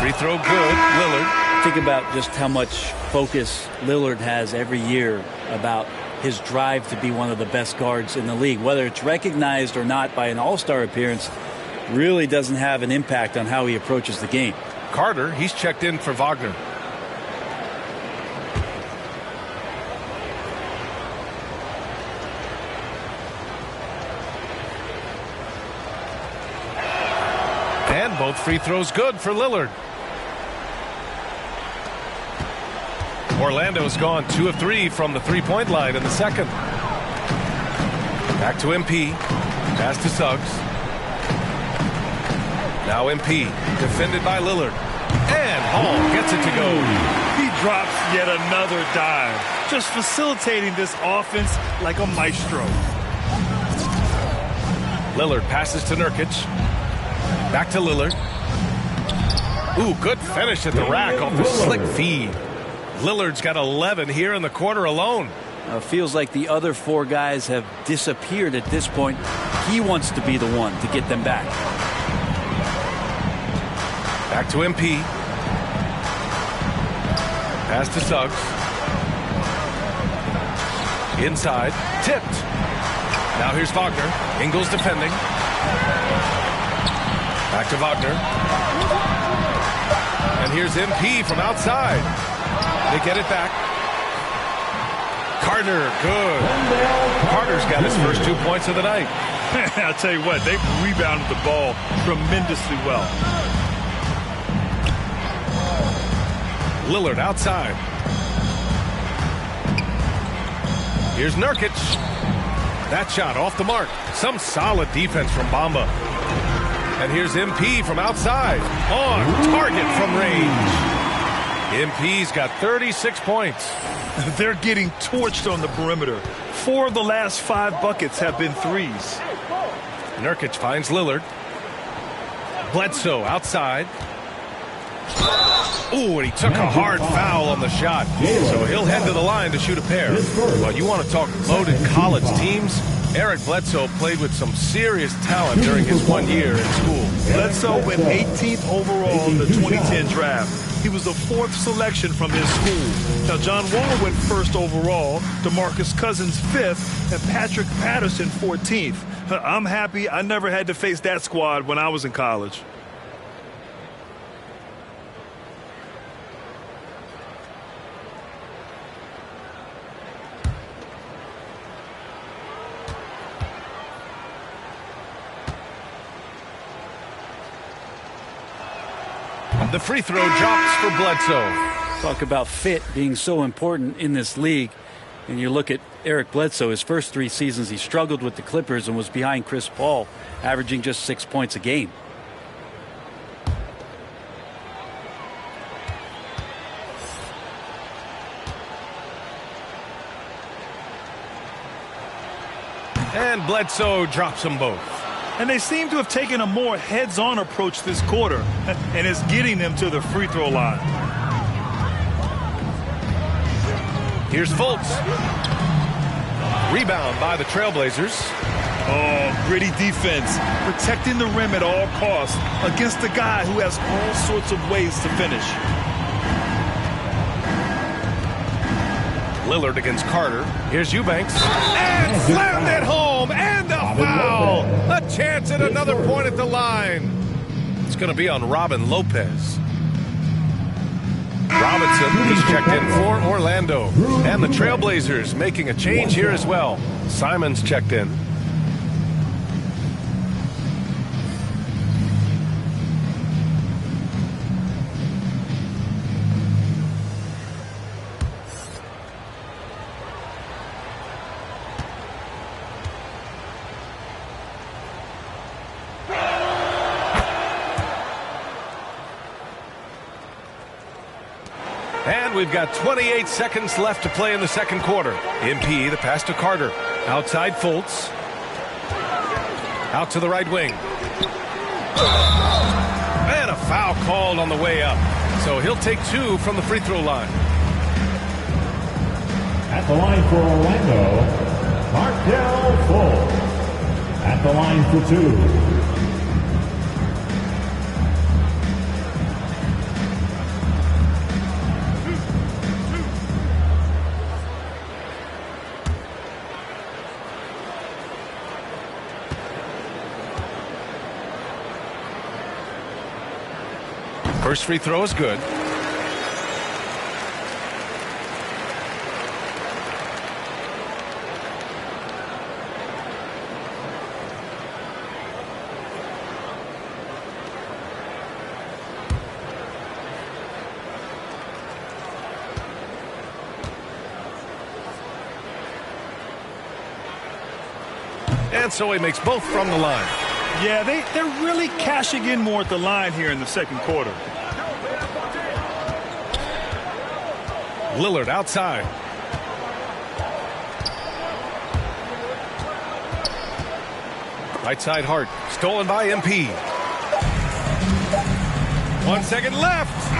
Speaker 18: Free throw good, Lillard.
Speaker 20: Think about just how much focus Lillard has every year about his drive to be one of the best guards in the league. Whether it's recognized or not by an all-star appearance really doesn't have an impact on how he approaches the game.
Speaker 18: Carter, he's checked in for Wagner. And both free throws good for Lillard. Orlando's gone 2 of 3 from the three-point line in the second. Back to MP. Pass to Suggs. Now MP, defended by Lillard. And Hall gets it to go.
Speaker 21: He drops yet another dive, just facilitating this offense like a maestro.
Speaker 18: Lillard passes to Nurkic. Back to Lillard. Ooh, good finish at the rack off the slick feed. Lillard's got 11 here in the quarter alone.
Speaker 20: Feels like the other 4 guys have disappeared at this point. He wants to be the one to get them back.
Speaker 18: Back to MP. Pass to Suggs. Inside. Tipped. Now here's Wagner. Ingles defending. Back to Wagner. And here's MP from outside. They get it back. Carter, good. Carter's got his first 2 points of the night.
Speaker 21: I'll tell you what, they've rebounded the ball tremendously well.
Speaker 18: Lillard outside. Here's Nurkic. That shot off the mark. Some solid defense from Bamba. And here's MP from outside. On target from range. MP's got 36 points.
Speaker 21: They're getting torched on the perimeter. 4 of the last 5 buckets have been threes.
Speaker 18: Nurkic finds Lillard. Bledsoe outside. Ooh, and he took a hard foul on the shot. So he'll head to the line to shoot a pair. Well, you want to talk loaded college teams? Eric Bledsoe played with some serious talent during his 1 year in school.
Speaker 21: Bledsoe went 18th overall in the 2010 draft. He was the 4th selection from his school. Now, John Wall went 1st overall, DeMarcus Cousins 5th, and Patrick Patterson 14th. I'm happy I never had to face that squad when I was in college.
Speaker 18: The free throw drops for Bledsoe.
Speaker 20: Talk about fit being so important in this league. And you look at Eric Bledsoe, his first 3 seasons, he struggled with the Clippers and was behind Chris Paul, averaging just 6 points a game.
Speaker 18: And Bledsoe drops them both.
Speaker 21: And they seem to have taken a more heads-on approach this quarter, and it's getting them to the free throw line.
Speaker 18: Here's Fultz. Rebound by the Trailblazers.
Speaker 21: Oh, gritty defense, protecting the rim at all costs against a guy who has all sorts of ways to finish.
Speaker 18: Lillard against Carter. Here's Eubanks. And slammed it home. And a foul. A chance at another point at the line. It's going to be on Robin Lopez. Robinson is checked in for Orlando. And the Trailblazers making a change here as well. Simons checked in. And we've got 28 seconds left to play in the second quarter. MP, the pass to Carter. Outside Fultz. Out to the right wing. And a foul called on the way up. So he'll take 2 from the free throw line.
Speaker 2: At the line for Orlando, Markelle Fultz. At the line for 2.
Speaker 18: First free throw is good. And so he makes both from the line.
Speaker 21: Yeah, they're really cashing in more at the line here in the second quarter.
Speaker 18: Lillard outside. Right side Hart. Stolen by MP. 1 second left.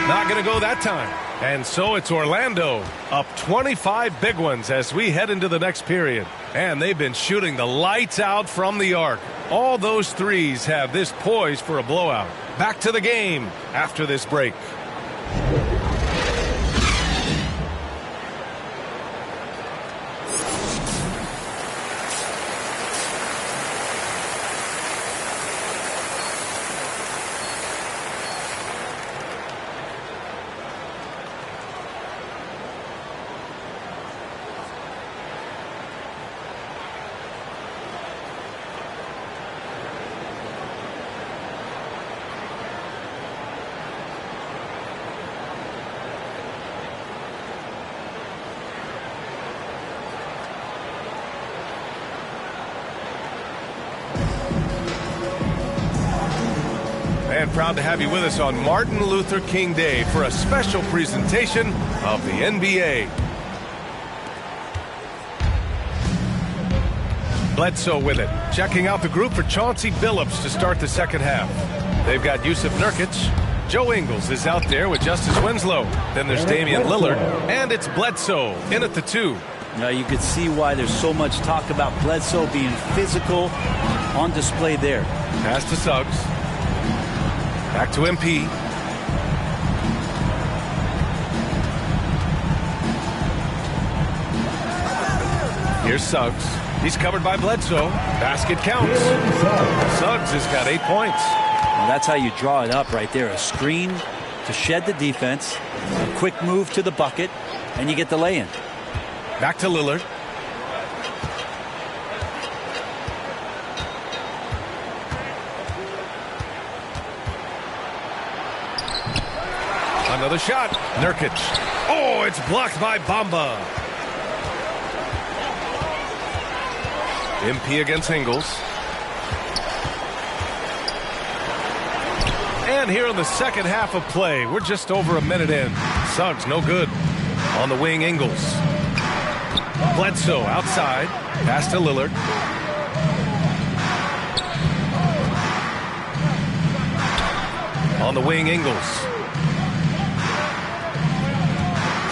Speaker 18: Not going to go that time. And so it's Orlando up 25 big ones as we head into the next period. And they've been shooting the lights out from the arc. All those threes have this poised for a blowout. Back to the game after this break. and proud to have you with us on Martin Luther King Day for a special presentation of the NBA. Bledsoe with it, checking out the group for Chauncey Billups to start the second half. They've got Jusuf Nurkic. Joe Ingles is out there with Justice Winslow. Then there's Damian Lillard, and it's Bledsoe in at the 2.
Speaker 20: Now you could see why there's so much talk about Bledsoe being physical on display there.
Speaker 18: Pass to Suggs. Back to MP. Here's Suggs. He's covered by Bledsoe. Basket counts. Suggs has got 8 points.
Speaker 20: Well, that's how you draw it up right there. A screen to shed the defense, a quick move to the bucket, and you get the lay-in.
Speaker 18: Back to Lillard. Another shot. Nurkic. Oh, it's blocked by Bamba. MP against Ingles. And here in the second half of play, we're just over a minute in. Suggs no good. On the wing, Ingles. Bledsoe outside. Pass to Lillard. On the wing, Ingles.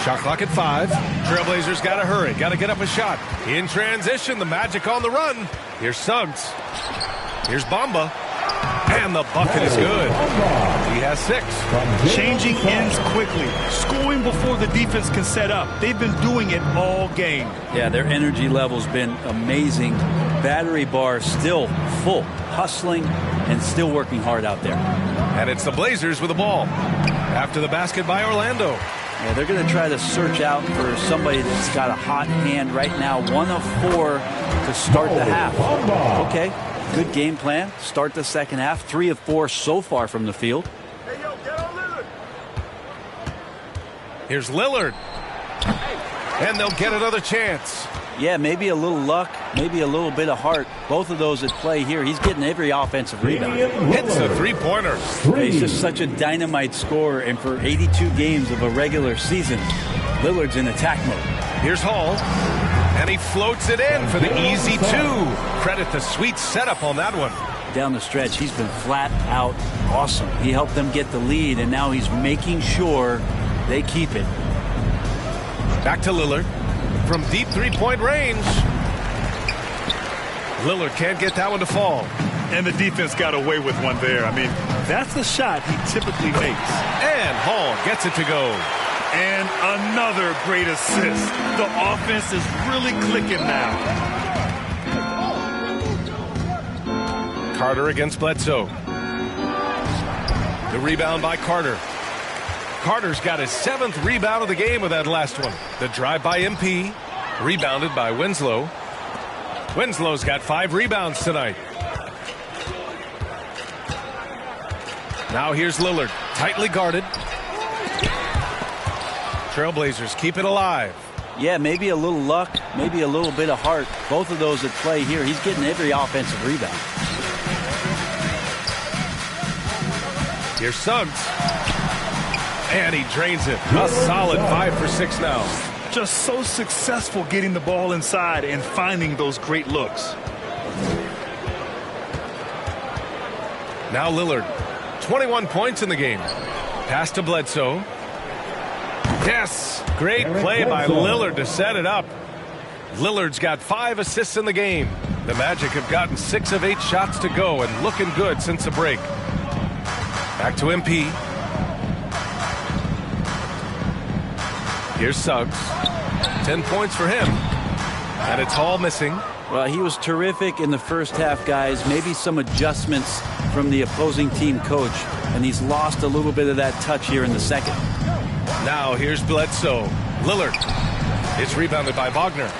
Speaker 18: Shot clock at 5. Trailblazers got to hurry. Got to get up a shot. In transition, the Magic on the run. Here's Suggs. Here's Bamba. And the bucket is good. He has 6.
Speaker 21: Changing ends quickly. Scoring before the defense can set up. They've been doing it all game.
Speaker 20: Yeah, their energy level's been amazing. Battery bar still full. Hustling and still working hard out there.
Speaker 18: And it's the Blazers with the ball. After the basket by Orlando.
Speaker 20: Yeah, they're going to try to search out for somebody that's got a hot hand right now. 1 of 4 to start the half. Okay, good game plan. Start the second half. 3 of 4 so far from the field.
Speaker 5: Hey, yo, get on Lillard.
Speaker 18: Here's Lillard. And they'll get another chance.
Speaker 20: Yeah, maybe a little luck, maybe a little bit of heart. Both of those at play here. He's getting every offensive rebound.
Speaker 18: Hits a 3-pointer.
Speaker 20: He's just such a dynamite scorer, and for 82 games of a regular season, Lillard's in attack mode.
Speaker 18: Here's Hall, and he floats it in for the easy 2. Credit the sweet setup on that one.
Speaker 20: Down the stretch, he's been flat out awesome. He helped them get the lead, and now he's making sure they keep it.
Speaker 18: Back to Lillard. From deep 3-point range. Lillard can't get that one to fall.
Speaker 21: And the defense got away with one there. I mean, that's the shot he typically makes.
Speaker 18: And Hall gets it to go.
Speaker 21: And another great assist. The offense is really clicking now.
Speaker 18: Carter against Bledsoe. The rebound by Carter. Carter's got his 7th rebound of the game with that last one. The drive by MP, rebounded by Winslow. Winslow's got 5 rebounds tonight. Now here's Lillard, tightly guarded. Trailblazers keep it alive.
Speaker 20: Yeah, maybe a little luck, maybe a little bit of heart. Both of those at play here. He's getting every offensive rebound.
Speaker 18: Here's Suggs. And he drains it. A solid 5 for 6 now.
Speaker 21: Just so successful getting the ball inside and finding those great looks.
Speaker 18: Now Lillard. 21 points in the game. Pass to Bledsoe. Yes. Great play by Lillard to set it up. Lillard's got 5 assists in the game. The Magic have gotten 6 of 8 shots to go and looking good since the break. Back to MP. Here's Suggs. 10 points for him. And it's Hall missing.
Speaker 20: Well, he was terrific in the first half, guys. Maybe some adjustments from the opposing team coach. And he's lost a little bit of that touch here in the second.
Speaker 18: Now here's Bledsoe. Lillard. It's rebounded by Wagner.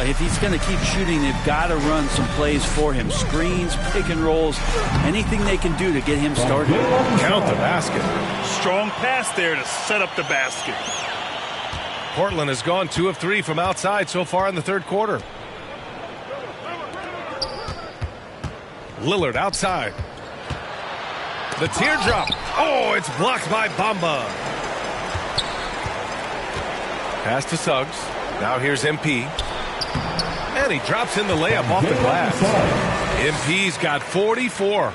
Speaker 20: If he's going to keep shooting, they've got to run some plays for him. Screens, pick and rolls, anything they can do to get him started.
Speaker 18: Count the basket.
Speaker 21: Strong pass there to set up the basket.
Speaker 18: Portland has gone 2 of 3 from outside so far in the third quarter. Lillard outside. The teardrop. Oh, it's blocked by Bamba. Pass to Suggs. Now here's MP. And he drops in the layup off the glass. MP's got 44.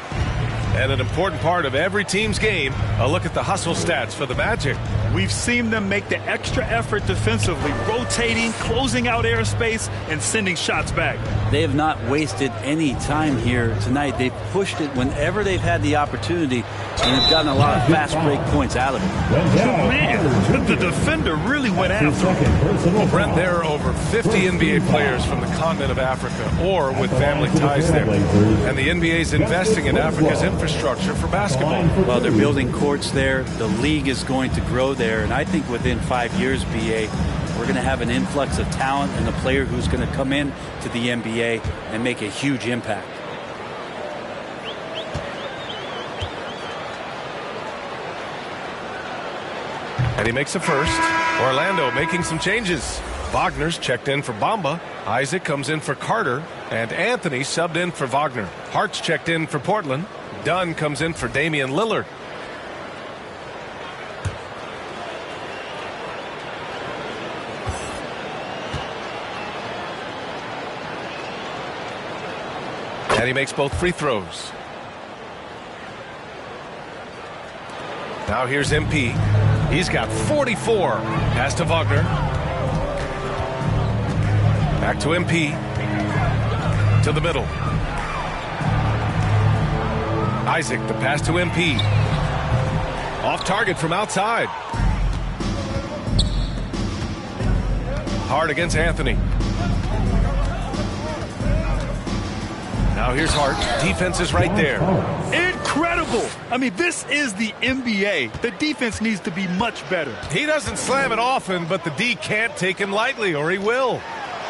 Speaker 18: And an important part of every team's game, a look at the hustle stats for the Magic.
Speaker 21: We've seen them make the extra effort defensively, rotating, closing out airspace, and sending shots back.
Speaker 20: They have not wasted any time here tonight. They've pushed it whenever they've had the opportunity, and have gotten a lot of fast break points out of it.
Speaker 21: Man, the defender really went after him.
Speaker 18: Well, Brent, there are over 50 NBA players from the continent of Africa or with family ties there. And the NBA's investing in Africa's infrastructure for basketball.
Speaker 20: Well, they're building courts there. The league is going to grow there. And I think within 5 years, BA, we're going to have an influx of talent and a player who's going to come in to the NBA and make a huge impact.
Speaker 18: And he makes a first. Orlando making some changes. Wagner's checked in for Bamba. Isaac comes in for Carter. And Anthony subbed in for Wagner. Hart's checked in for Portland. Dunn comes in for Damian Lillard. And he makes both free throws. Now here's MP. He's got 44. Pass to Wagner. Back to MP. To the middle. Isaac, the pass to MP. Off target from outside. Hart against Anthony. Now here's Hart. Defense is right there.
Speaker 21: Incredible. I mean, this is the NBA. The defense needs to be much better.
Speaker 18: He doesn't slam it often, but the D can't take him lightly, or he will.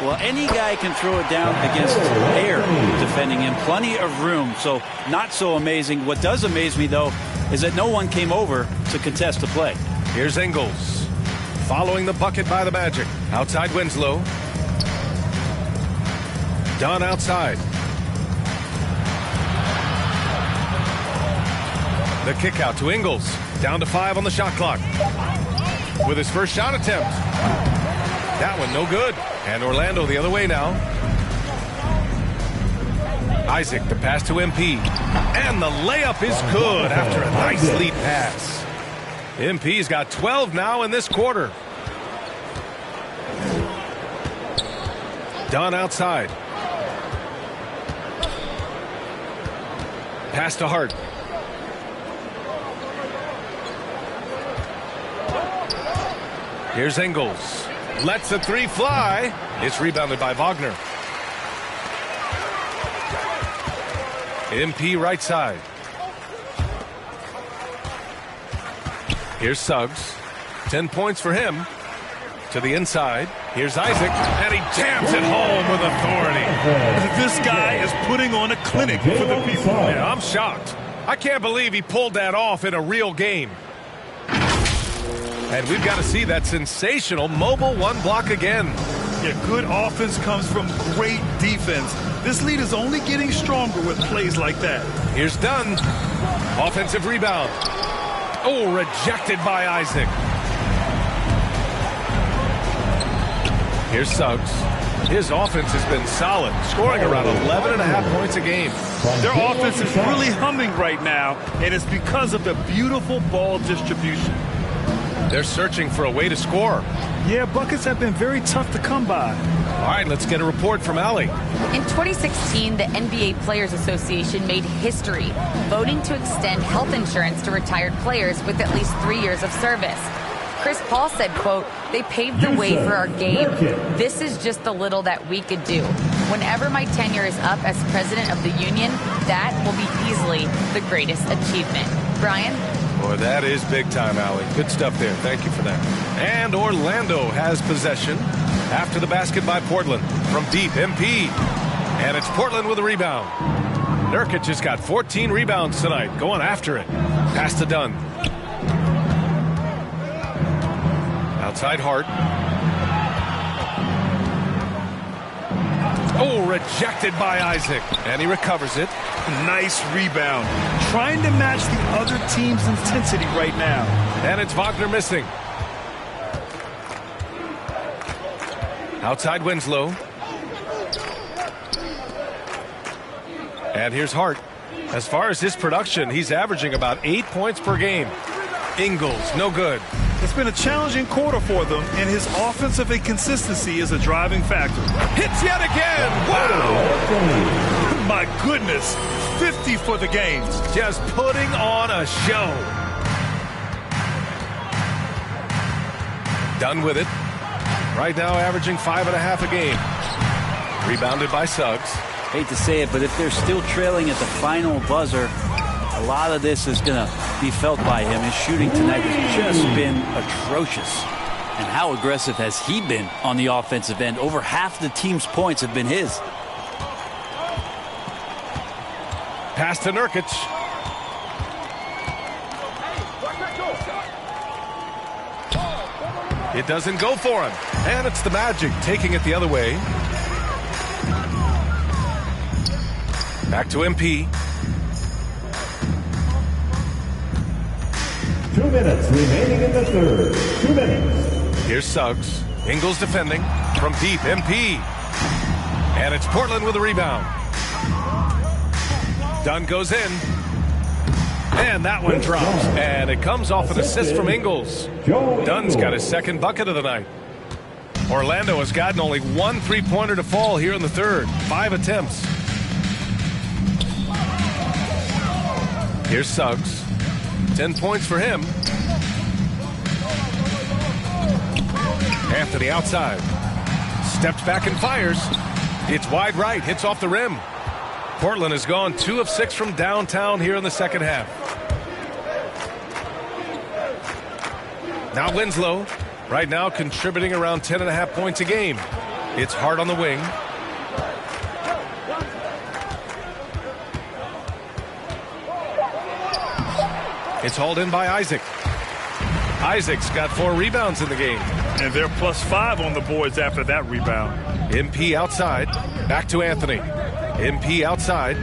Speaker 20: Well, any guy can throw it down against air defending him. Plenty of room, so not so amazing. What does amaze me, though, is that no one came over to contest the play.
Speaker 18: Here's Ingles. Following the bucket by the Magic. Outside Winslow. Dunn outside. The kick out to Ingles. Down to 5 on the shot clock. With his first shot attempt. That one no good. And Orlando the other way now. Isaac, the pass to MP. And the layup is good after a nice lead pass. MP's got 12 now in this quarter. Dunn outside. Pass to Hart. Here's Ingles. Lets the three fly. It's rebounded by Wagner. MP right side. Here's Suggs. 10 points for him. To the inside. Here's Isaac. And he jams it home with authority.
Speaker 21: This guy is putting on a clinic for the people.
Speaker 18: Yeah, I'm shocked. I can't believe he pulled that off in a real game. And we've got to see that sensational mobile one block again.
Speaker 21: Yeah, good offense comes from great defense. This lead is only getting stronger with plays like that.
Speaker 18: Here's Dunn. Offensive rebound. Oh, rejected by Isaac. Here's Suggs. His offense has been solid, scoring around 11.5 points a game.
Speaker 21: Their offense is really humming right now, and it's because of the beautiful ball distribution.
Speaker 18: They're searching for a way to score.
Speaker 21: Yeah, buckets have been very tough to come by.
Speaker 18: All right, let's get a report from Allie.
Speaker 19: In 2016, the NBA Players Association made history, voting to extend health insurance to retired players with at least 3 years of service. Chris Paul said, quote, "They paved the way for our game. This is just the little that we could do. Whenever my tenure is up as president of the union, that will be easily the greatest achievement." Brian?
Speaker 18: Boy, that is big time, Allie. Good stuff there. Thank you for that. And Orlando has possession after the basket by Portland. From deep, MP. And it's Portland with a rebound. Nurkic has got 14 rebounds tonight, going after it. Pass to Dunn. Outside Hart. Oh, rejected by Isaac. And he recovers it.
Speaker 21: Nice rebound. Trying to match the other team's intensity right now.
Speaker 18: And it's Wagner missing. Outside Winslow. And here's Hart. As far as his production, he's averaging about 8 points per game. Ingles, no good.
Speaker 21: It's been a challenging quarter for them, and his offensive inconsistency is a driving factor.
Speaker 18: Hits yet again! Wow!
Speaker 21: My goodness, 50 for the game.
Speaker 18: Just putting on a show. Done with it. Right now averaging 5.5 a game. Rebounded by Suggs.
Speaker 20: Hate to say it, but if they're still trailing at the final buzzer, a lot of this is going to be felt by him. His shooting tonight has just been atrocious. And how aggressive has he been on the offensive end? Over half the team's points have been his.
Speaker 18: Pass to Nurkic. It doesn't go for him. And it's the Magic taking it the other way. Back to MP.
Speaker 2: 2 minutes remaining in the third. 2 minutes.
Speaker 18: Here's Suggs. Ingles defending. From deep, MP. And it's Portland with a rebound. Dunn goes in. And that one drops. And it comes off an assist from Ingles. Dunn's got his second bucket of the night. Orlando has gotten only one three-pointer to fall here in the third. 5 attempts. Here's Suggs. 10 points for him. Anthony outside. Steps back and fires. It's wide right. Hits off the rim. Portland has gone 2 of 6 from downtown here in the second half. Now Winslow. Right now contributing around 10.5 points a game. It's Hart on the wing. It's hauled in by Isaac. Isaac's got 4 rebounds in the game.
Speaker 21: And they're +5 on the boards after that rebound.
Speaker 18: MP outside. Back to Anthony. MP outside.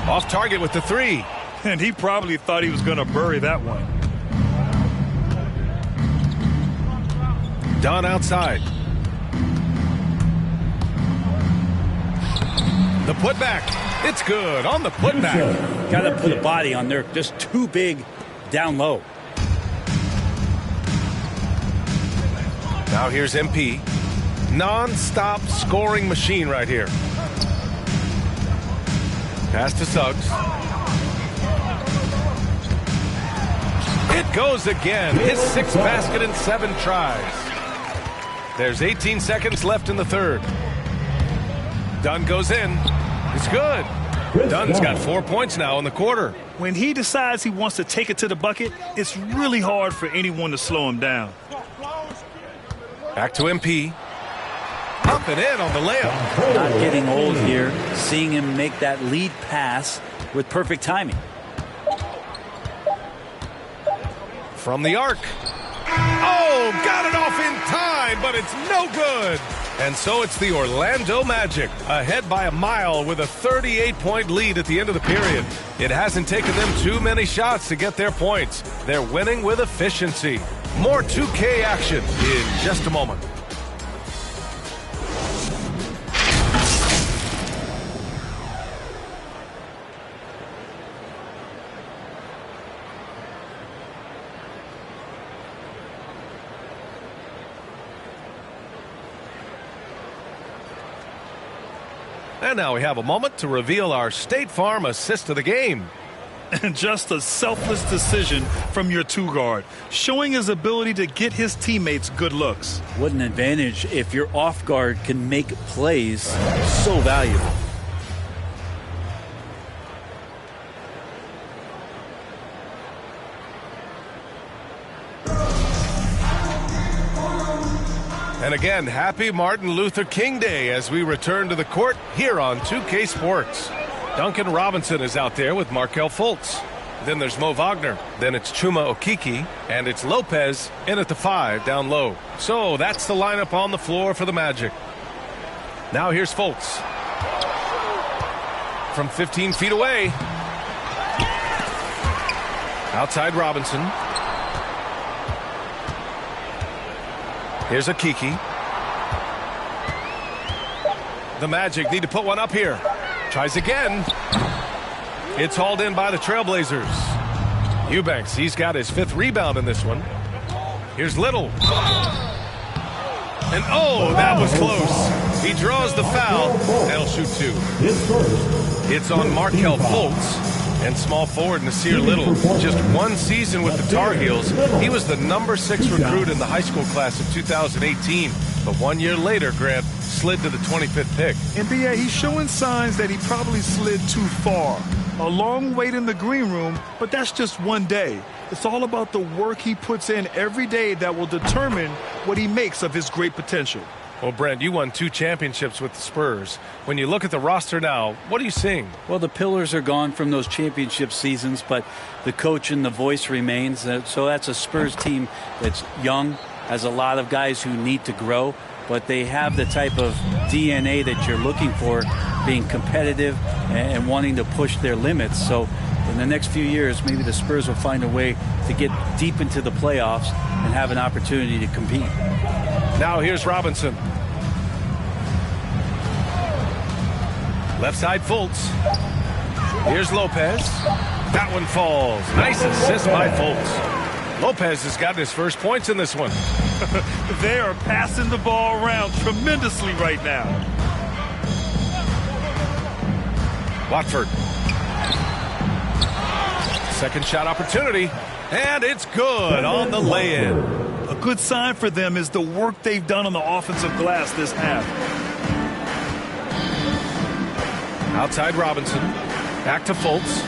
Speaker 18: Off target with the 3.
Speaker 21: And he probably thought he was going to bury that one.
Speaker 18: Dunn outside. The putback. It's good on the putback.
Speaker 20: Got to put a body on there. Just too big down low.
Speaker 18: Now here's MP. Non-stop scoring machine right here. Pass to Suggs. It goes again. His 6th basket in 7 tries. There's 18 seconds left in the third. Dunn goes in. It's good. Dunn's got 4 points now in the quarter.
Speaker 21: When he decides he wants to take it to the bucket, it's really hard for anyone to slow him down.
Speaker 18: Back to MP. Up and in on the layup.
Speaker 20: Not getting old here. Seeing him make that lead pass with perfect timing.
Speaker 18: From the arc. Oh, got it off in time, but it's no good. And so it's the Orlando Magic, ahead by a mile with a 38-point lead at the end of the period. It hasn't taken them too many shots to get their points. They're winning with efficiency. More 2K action in just a moment. And now we have a moment to reveal our State Farm assist of the game.
Speaker 21: And just a selfless decision from your 2-guard, showing his ability to get his teammates good looks.
Speaker 20: What an advantage if your off guard can make plays so valuable.
Speaker 18: And again, happy Martin Luther King Day as we return to the court here on 2K Sports. Duncan Robinson is out there with Markelle Fultz. Then there's Mo Wagner. Then it's Chuma Okeke. And it's Lopez in at the 5 down low. So that's the lineup on the floor for the Magic. Now here's Fultz. from 15 feet away. Outside Robinson. Here's Akiki. The Magic need to put one up here. Tries again. It's hauled in by the Trailblazers. Eubanks, he's got his 5th rebound in this one. Here's Little. And oh, that was close. He draws the foul. They'll shoot 2. It's on Markelle Fultz. And small forward Nasir Little, just 1 season with the Tar Heels. He was the number 6 recruit in the high school class of 2018. But 1 year later, Grant slid to the 25th pick.
Speaker 21: NBA, he's showing signs that he probably slid too far. A long wait in the green room, but that's just one day. It's all about the work he puts in every day that will determine what he makes of his great potential.
Speaker 18: Well, Brent, you won 2 championships with the Spurs. When you look at the roster now, what are you seeing?
Speaker 20: Well, the pillars are gone from those championship seasons, but the coach and the voice remains. So that's a Spurs team that's young, has a lot of guys who need to grow, but they have the type of DNA that you're looking for, being competitive and wanting to push their limits. So in the next few years, maybe the Spurs will find a way to get deep into the playoffs and have an opportunity to compete.
Speaker 18: Now here's Robinson. Left side Fultz. Here's Lopez. That one falls. Nice assist by Fultz. Lopez has gotten his first points in this one.
Speaker 21: They are passing the ball around tremendously right now.
Speaker 18: Watford. Second shot opportunity. And it's good on the lay-in.
Speaker 21: A good sign for them is the work they've done on the offensive glass this half.
Speaker 18: Outside Robinson. Back to Fultz.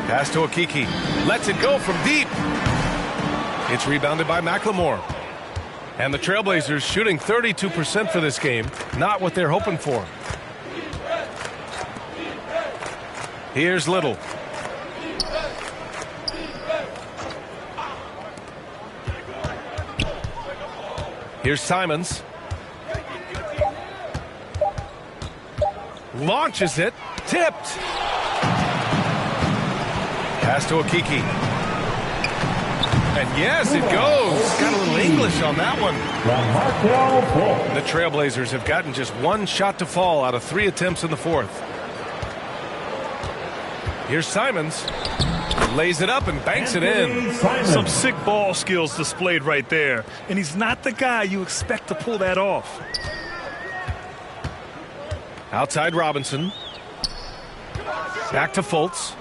Speaker 18: Pass to Akiki. Lets it go from deep. It's rebounded by McLemore. And the Trailblazers shooting 32% for this game. Not what they're hoping for. Here's Little. Here's Simons. Launches it. Tipped. Pass to Akiki. And yes, it goes. Got a little English on that one. The Trailblazers have gotten just 1 shot to fall out of 3 attempts in the 4th. Here's Simons. Lays it up and banks it in.
Speaker 21: Some sick ball skills displayed right there. And he's not the guy you expect to pull that off.
Speaker 18: Outside Robinson. Back to Fultz.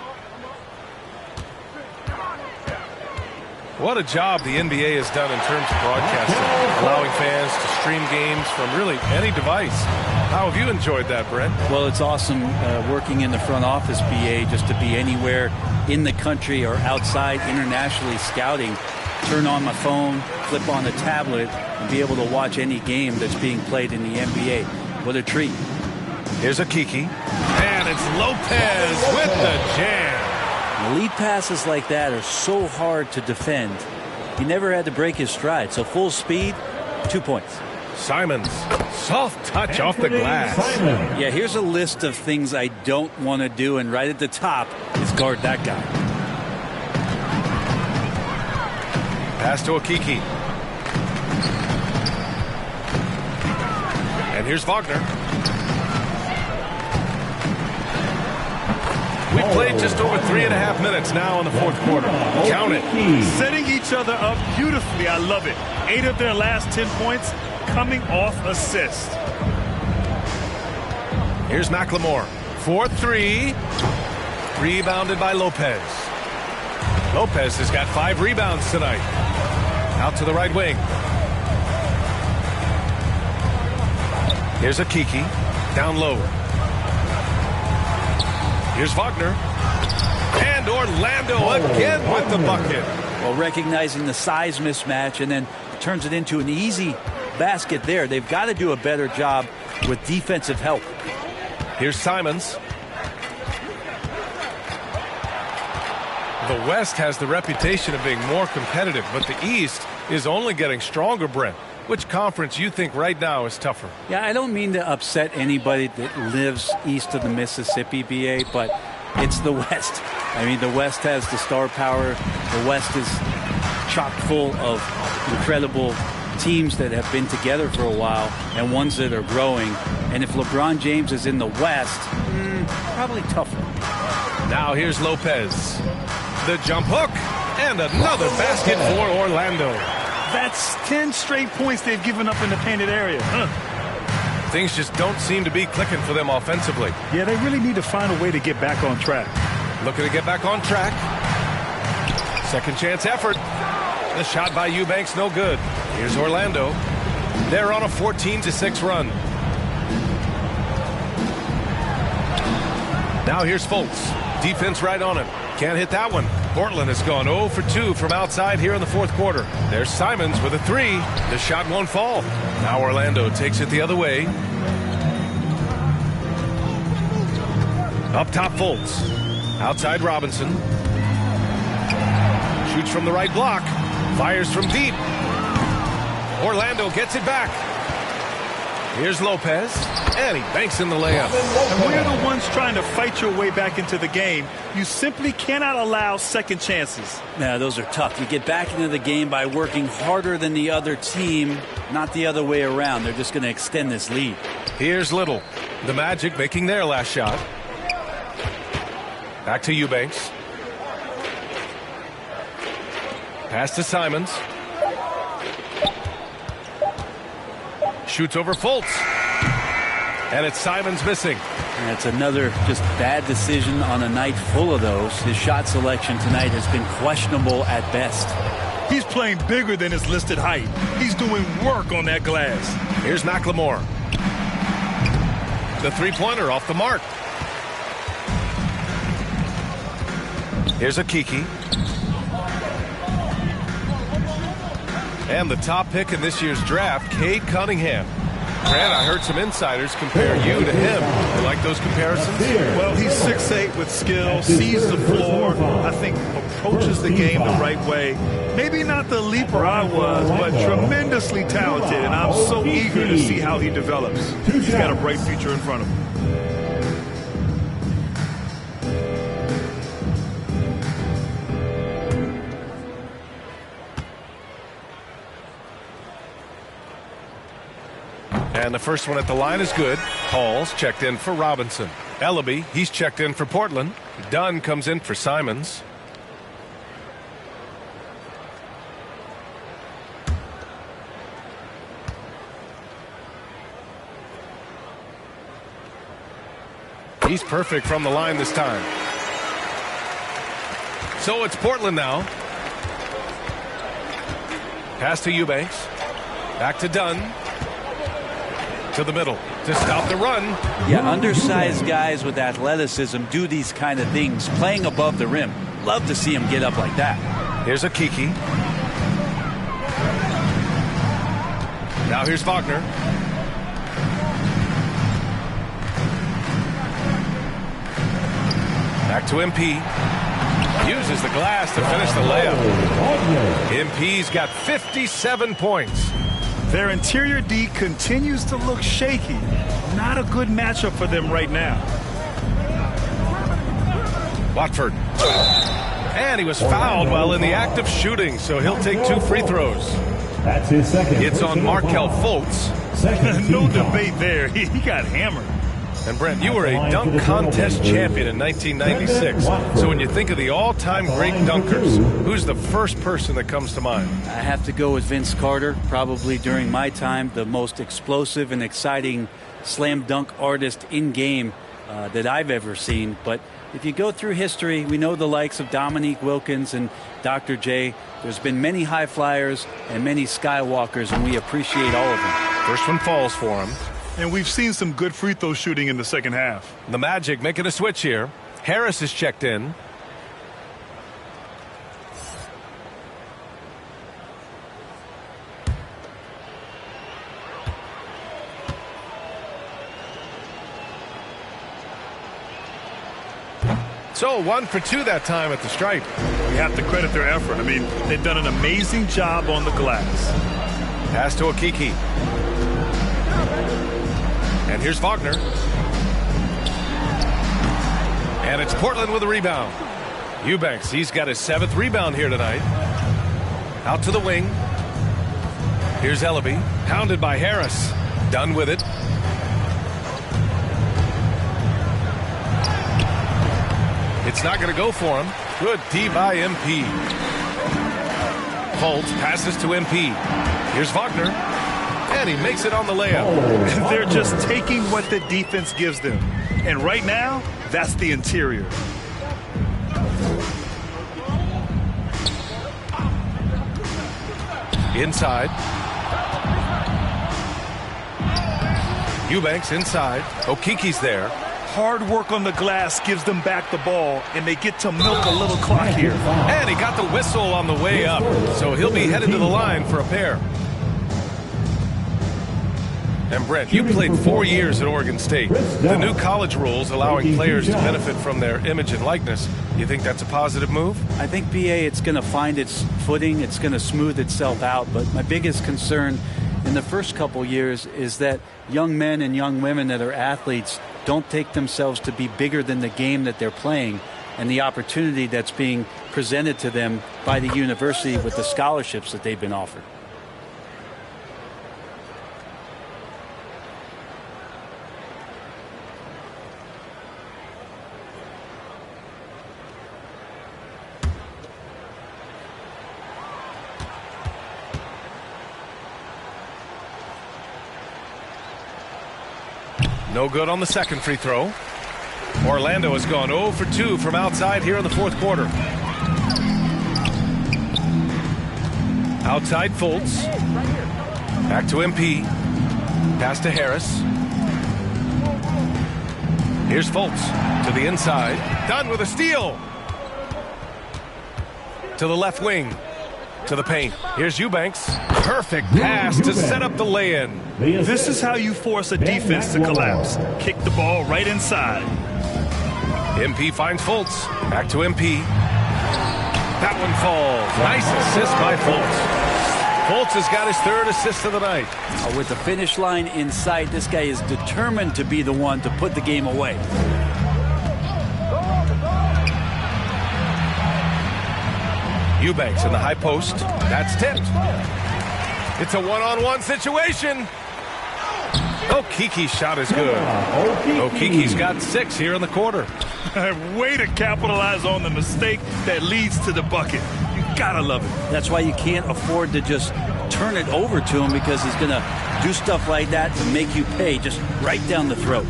Speaker 18: What a job the NBA has done in terms of broadcasting, allowing fans to stream games from really any device. How have you enjoyed that, Brent?
Speaker 20: Well, it's awesome working in the front office, BA, just to be anywhere in the country or outside internationally scouting. Turn on my phone, flip on the tablet, and be able to watch any game that's being played in the NBA. What a treat.
Speaker 18: Here's Akiki. And it's Lopez with the jam.
Speaker 20: Lead passes like that are so hard to defend. He never had to break his stride, so full speed, 2 points.
Speaker 18: Simons, soft touch off the glass.
Speaker 20: Yeah, here's a list of things I don't want to do, and right at the top is guard that guy.
Speaker 18: Pass to Akiki. And here's Wagner. We played just over 3.5 minutes now in the 4th quarter. Count it.
Speaker 21: Setting each other up beautifully. I love it. 8 of their last 10 points coming off assist.
Speaker 18: Here's McLemore. 4-3. Rebounded by Lopez. Lopez has got 5 rebounds tonight. Out to the right wing. Here's Akiki. Down low. Here's Wagner. And Orlando again with the bucket.
Speaker 20: Well, recognizing the size mismatch and then turns it into an easy basket there. They've got to do a better job with defensive help.
Speaker 18: Here's Simons. The West has the reputation of being more competitive, but the East is only getting stronger, Brent. which conference you think right now is tougher.
Speaker 20: Yeah, I don't mean to upset anybody that lives east of the Mississippi, BA, but it's the West. I mean, the West has the star power. The West is chock full of incredible teams that have been together for a while and ones that are growing. And if LeBron James is in the West, probably tougher.
Speaker 18: Now here's Lopez. The jump hook and another basket for Orlando.
Speaker 21: That's 10 straight points they've given up in the painted area.
Speaker 18: Things just don't seem to be clicking for them offensively.
Speaker 21: Yeah, they really need to find a way to get back on track.
Speaker 18: Looking to get back on track. Second chance effort. The shot by Eubanks, no good. Here's Orlando. They're on a 14-6 run. Now here's Fultz. Defense right on him. Can't hit that one. Portland has gone 0 for 2 from outside here in the fourth quarter. There's Simons with a 3. The shot won't fall. Now Orlando takes it the other way. Up top, Fultz. Outside, Robinson. Shoots from the right block. Fires from deep. Orlando gets it back. Here's Lopez, and he banks in the layup.
Speaker 21: And we're the ones trying to fight your way back into the game. You simply cannot allow second chances.
Speaker 20: Yeah, those are tough. You get back into the game by working harder than the other team, not the other way around. They're just going to extend this lead.
Speaker 18: Here's Little. The Magic making their last shot. Back to Eubanks. Pass to Simons. Shoots over Fultz. And it's Simons missing.
Speaker 20: And it's another just bad decision on a night full of those. His shot selection tonight has been questionable at best.
Speaker 21: He's playing bigger than his listed height. He's doing work on that glass.
Speaker 18: Here's McLemore. The three-pointer off the mark. Here's Akiki. And the top pick in this year's draft, Cade Cunningham. Grant, I heard some insiders compare you to him. You like those comparisons?
Speaker 21: Well, he's 6'8" with skill, sees the floor, I think approaches the game the right way. Maybe not the leaper I was, but tremendously talented, and I'm so eager to see how he develops. He's got a bright future in front of him.
Speaker 18: And the first one at the line is good. Hall's checked in for Robinson. Ellaby, he's checked in for Portland. Dunn comes in for Simons. He's perfect from the line this time. So it's Portland now. Pass to Eubanks. Back to Dunn. To the middle to stop the run.
Speaker 20: Yeah, undersized guys with athleticism do these kind of things, playing above the rim. Love to see him get up like that.
Speaker 18: Here's Akiki. Now here's Wagner. Back to MP. Uses the glass to finish the layup. MP's got 57 points.
Speaker 21: Their interior D continues to look shaky. Not a good matchup for them right now.
Speaker 18: Watford. And he was fouled while in the act of shooting, so he'll take 2 free throws.
Speaker 2: That's his second.
Speaker 18: It's on Markelle Fultz.
Speaker 21: No debate there. He got hammered.
Speaker 18: And Brent, you were a dunk contest champion in 1996. So when you think of the all-time great dunkers, who's the first person that comes to mind?
Speaker 20: I have to go with Vince Carter. Probably during my time, the most explosive and exciting slam dunk artist in game that I've ever seen. But if you go through history, we know the likes of Dominique Wilkins and Dr. J. There's been many high flyers and many skywalkers, and we appreciate all of them.
Speaker 18: First one falls for him.
Speaker 21: And we've seen some good free throw shooting in the second half.
Speaker 18: The Magic making a switch here. Harris is checked in. So 1 for 2 that time at the stripe.
Speaker 21: We have to credit their effort. I mean, they've done an amazing job on the glass.
Speaker 18: Pass to Okiki. And here's Wagner. And it's Portland with a rebound. Eubanks, he's got his 7th rebound here tonight. Out to the wing. Here's Ellaby. Pounded by Harris. Done with it. It's not going to go for him. Good D by MP. Fultz passes to MP. Here's Wagner. And he makes it on the layup.
Speaker 21: They're just taking what the defense gives them. And right now, that's the interior.
Speaker 18: Inside. Eubanks inside. Okiki's there.
Speaker 21: Hard work on the glass gives them back the ball, and they get to milk a little clock here.
Speaker 18: And he got the whistle on the way up, so he'll be headed to the line for a pair. And Brent, you played 4 years at Oregon State. The new college rules allowing players to benefit from their image and likeness. You think that's a positive move?
Speaker 20: I think, BA, it's going to find its footing. It's going to smooth itself out. But my biggest concern in the first couple years is that young men and young women that are athletes don't take themselves to be bigger than the game that they're playing and the opportunity that's being presented to them by the university with the scholarships that they've been offered.
Speaker 18: No good on the second free throw. Orlando has gone 0 for 2 from outside here in the fourth quarter. Outside Fultz. Back to MP. Pass to Harris. Here's Fultz to the inside. Done with a steal. To the left wing. To the paint. Here's Eubanks. Perfect pass to set up the lay-in.
Speaker 21: This is how you force a defense to collapse. Kick the ball right inside.
Speaker 18: MP finds Fultz. Back to MP. That one falls. Nice assist by Fultz. Fultz has got his 3rd assist of the night.
Speaker 20: With the finish line in sight, this guy is determined to be the one to put the game away.
Speaker 18: Eubanks in the high post. That's tipped. It's a one-on-one situation. Okiki's shot is good. Okiki's got 6 here in the quarter.
Speaker 21: Way to capitalize on the mistake that leads to the bucket. You gotta love it.
Speaker 20: That's why you can't afford to just turn it over to him, because he's going to do stuff like that to make you pay just right down the throat.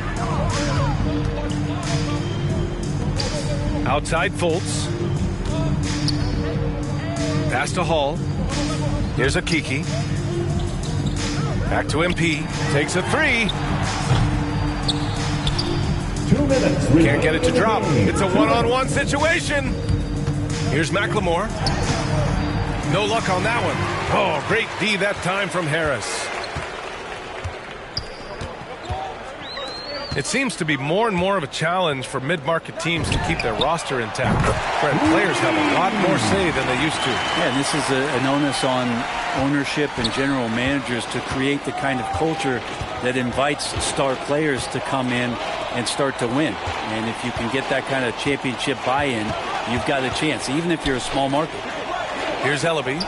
Speaker 18: Outside Fultz. Pass to Hall. Here's Okiki. Back to MP. Takes a 3.
Speaker 2: 2 minutes.
Speaker 18: Can't get it to drop. It's a one-on-one situation. Here's McLemore. No luck on that one. Oh, great D that time from Harris. It seems to be more and more of a challenge for mid-market teams to keep their roster intact. Brent, players have a lot more say than they used to.
Speaker 20: Yeah, and this is an onus on ownership and general managers to create the kind of culture that invites star players to come in and start to win. And if you can get that kind of championship buy-in, you've got a chance, even if you're a small market.
Speaker 18: Here's Ellaby.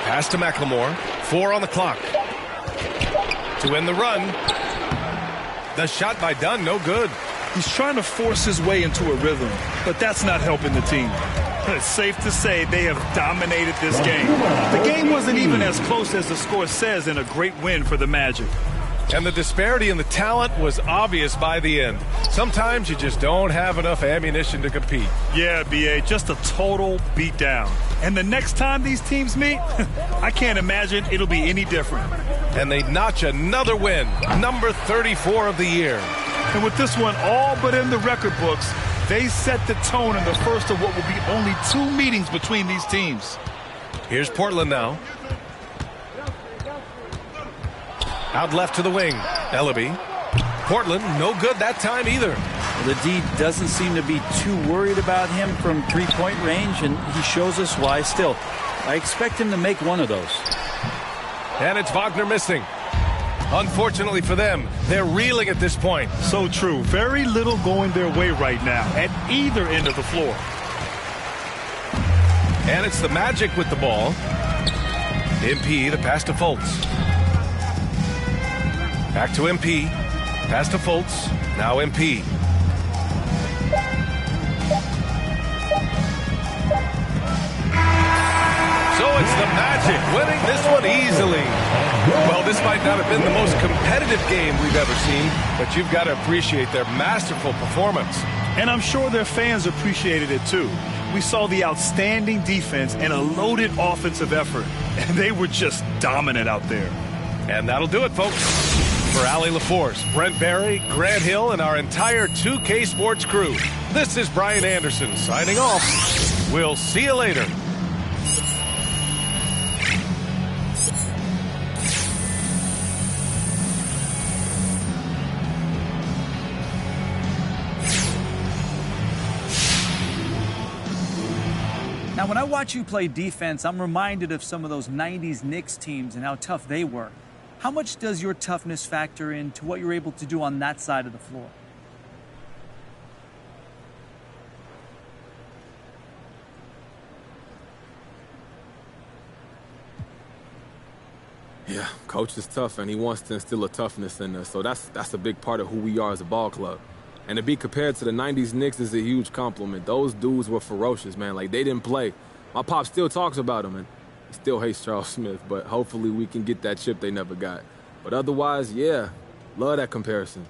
Speaker 18: Pass to McLemore. 4 on the clock. To end the run. The shot by Dunn, no good.
Speaker 21: He's trying to force his way into a rhythm, but that's not helping the team. It's safe to say they have dominated this game. The game wasn't even as close as the score says, and a great win for the Magic.
Speaker 18: And the disparity in the talent was obvious by the end. Sometimes you just don't have enough ammunition to compete.
Speaker 21: Yeah, BA, just a total beatdown. And the next time these teams meet, I can't imagine it'll be any different.
Speaker 18: And they notch another win, number 34 of the year.
Speaker 21: And with this one all but in the record books, they set the tone in the first of what will be only 2 meetings between these teams.
Speaker 18: Here's Portland now. Out left to the wing. Ellaby. Portland, no good that time either.
Speaker 20: The D doesn't seem to be too worried about him from three-point range, and he shows us why. Still, I expect him to make one of those.
Speaker 18: And it's Wagner missing. Unfortunately for them, they're reeling at this point.
Speaker 21: So true. Very little going their way right now at either end of the floor.
Speaker 18: And it's the Magic with the ball. MP, the pass to Fultz. Back to MP. Pass to Fultz. Now MP. So it's the Magic winning this one easily. Well, this might not have been the most competitive game we've ever seen, but you've got to appreciate their masterful performance.
Speaker 21: And I'm sure their fans appreciated it too. We saw the outstanding defense and a loaded offensive effort, and they were just dominant out there.
Speaker 18: And that'll do it, folks. For Allie LaForce, Brent Barry, Grant Hill, and our entire 2K Sports crew, this is Brian Anderson signing off. We'll see you later.
Speaker 4: Now, when I watch you play defense, I'm reminded of some of those 90s Knicks teams and how tough they were. How much does your toughness factor into what you're able to do on that side of the floor?
Speaker 9: Yeah, coach is tough, and he wants to instill a toughness in us. So that's a big part of who we are as a ball club. And to be compared to the 90s Knicks is a huge compliment. Those dudes were ferocious, man. Like, they didn't play. My pop still talks about them, and he still hates Charles Smith. But hopefully we can get that chip they never got. But otherwise, yeah, love that comparison.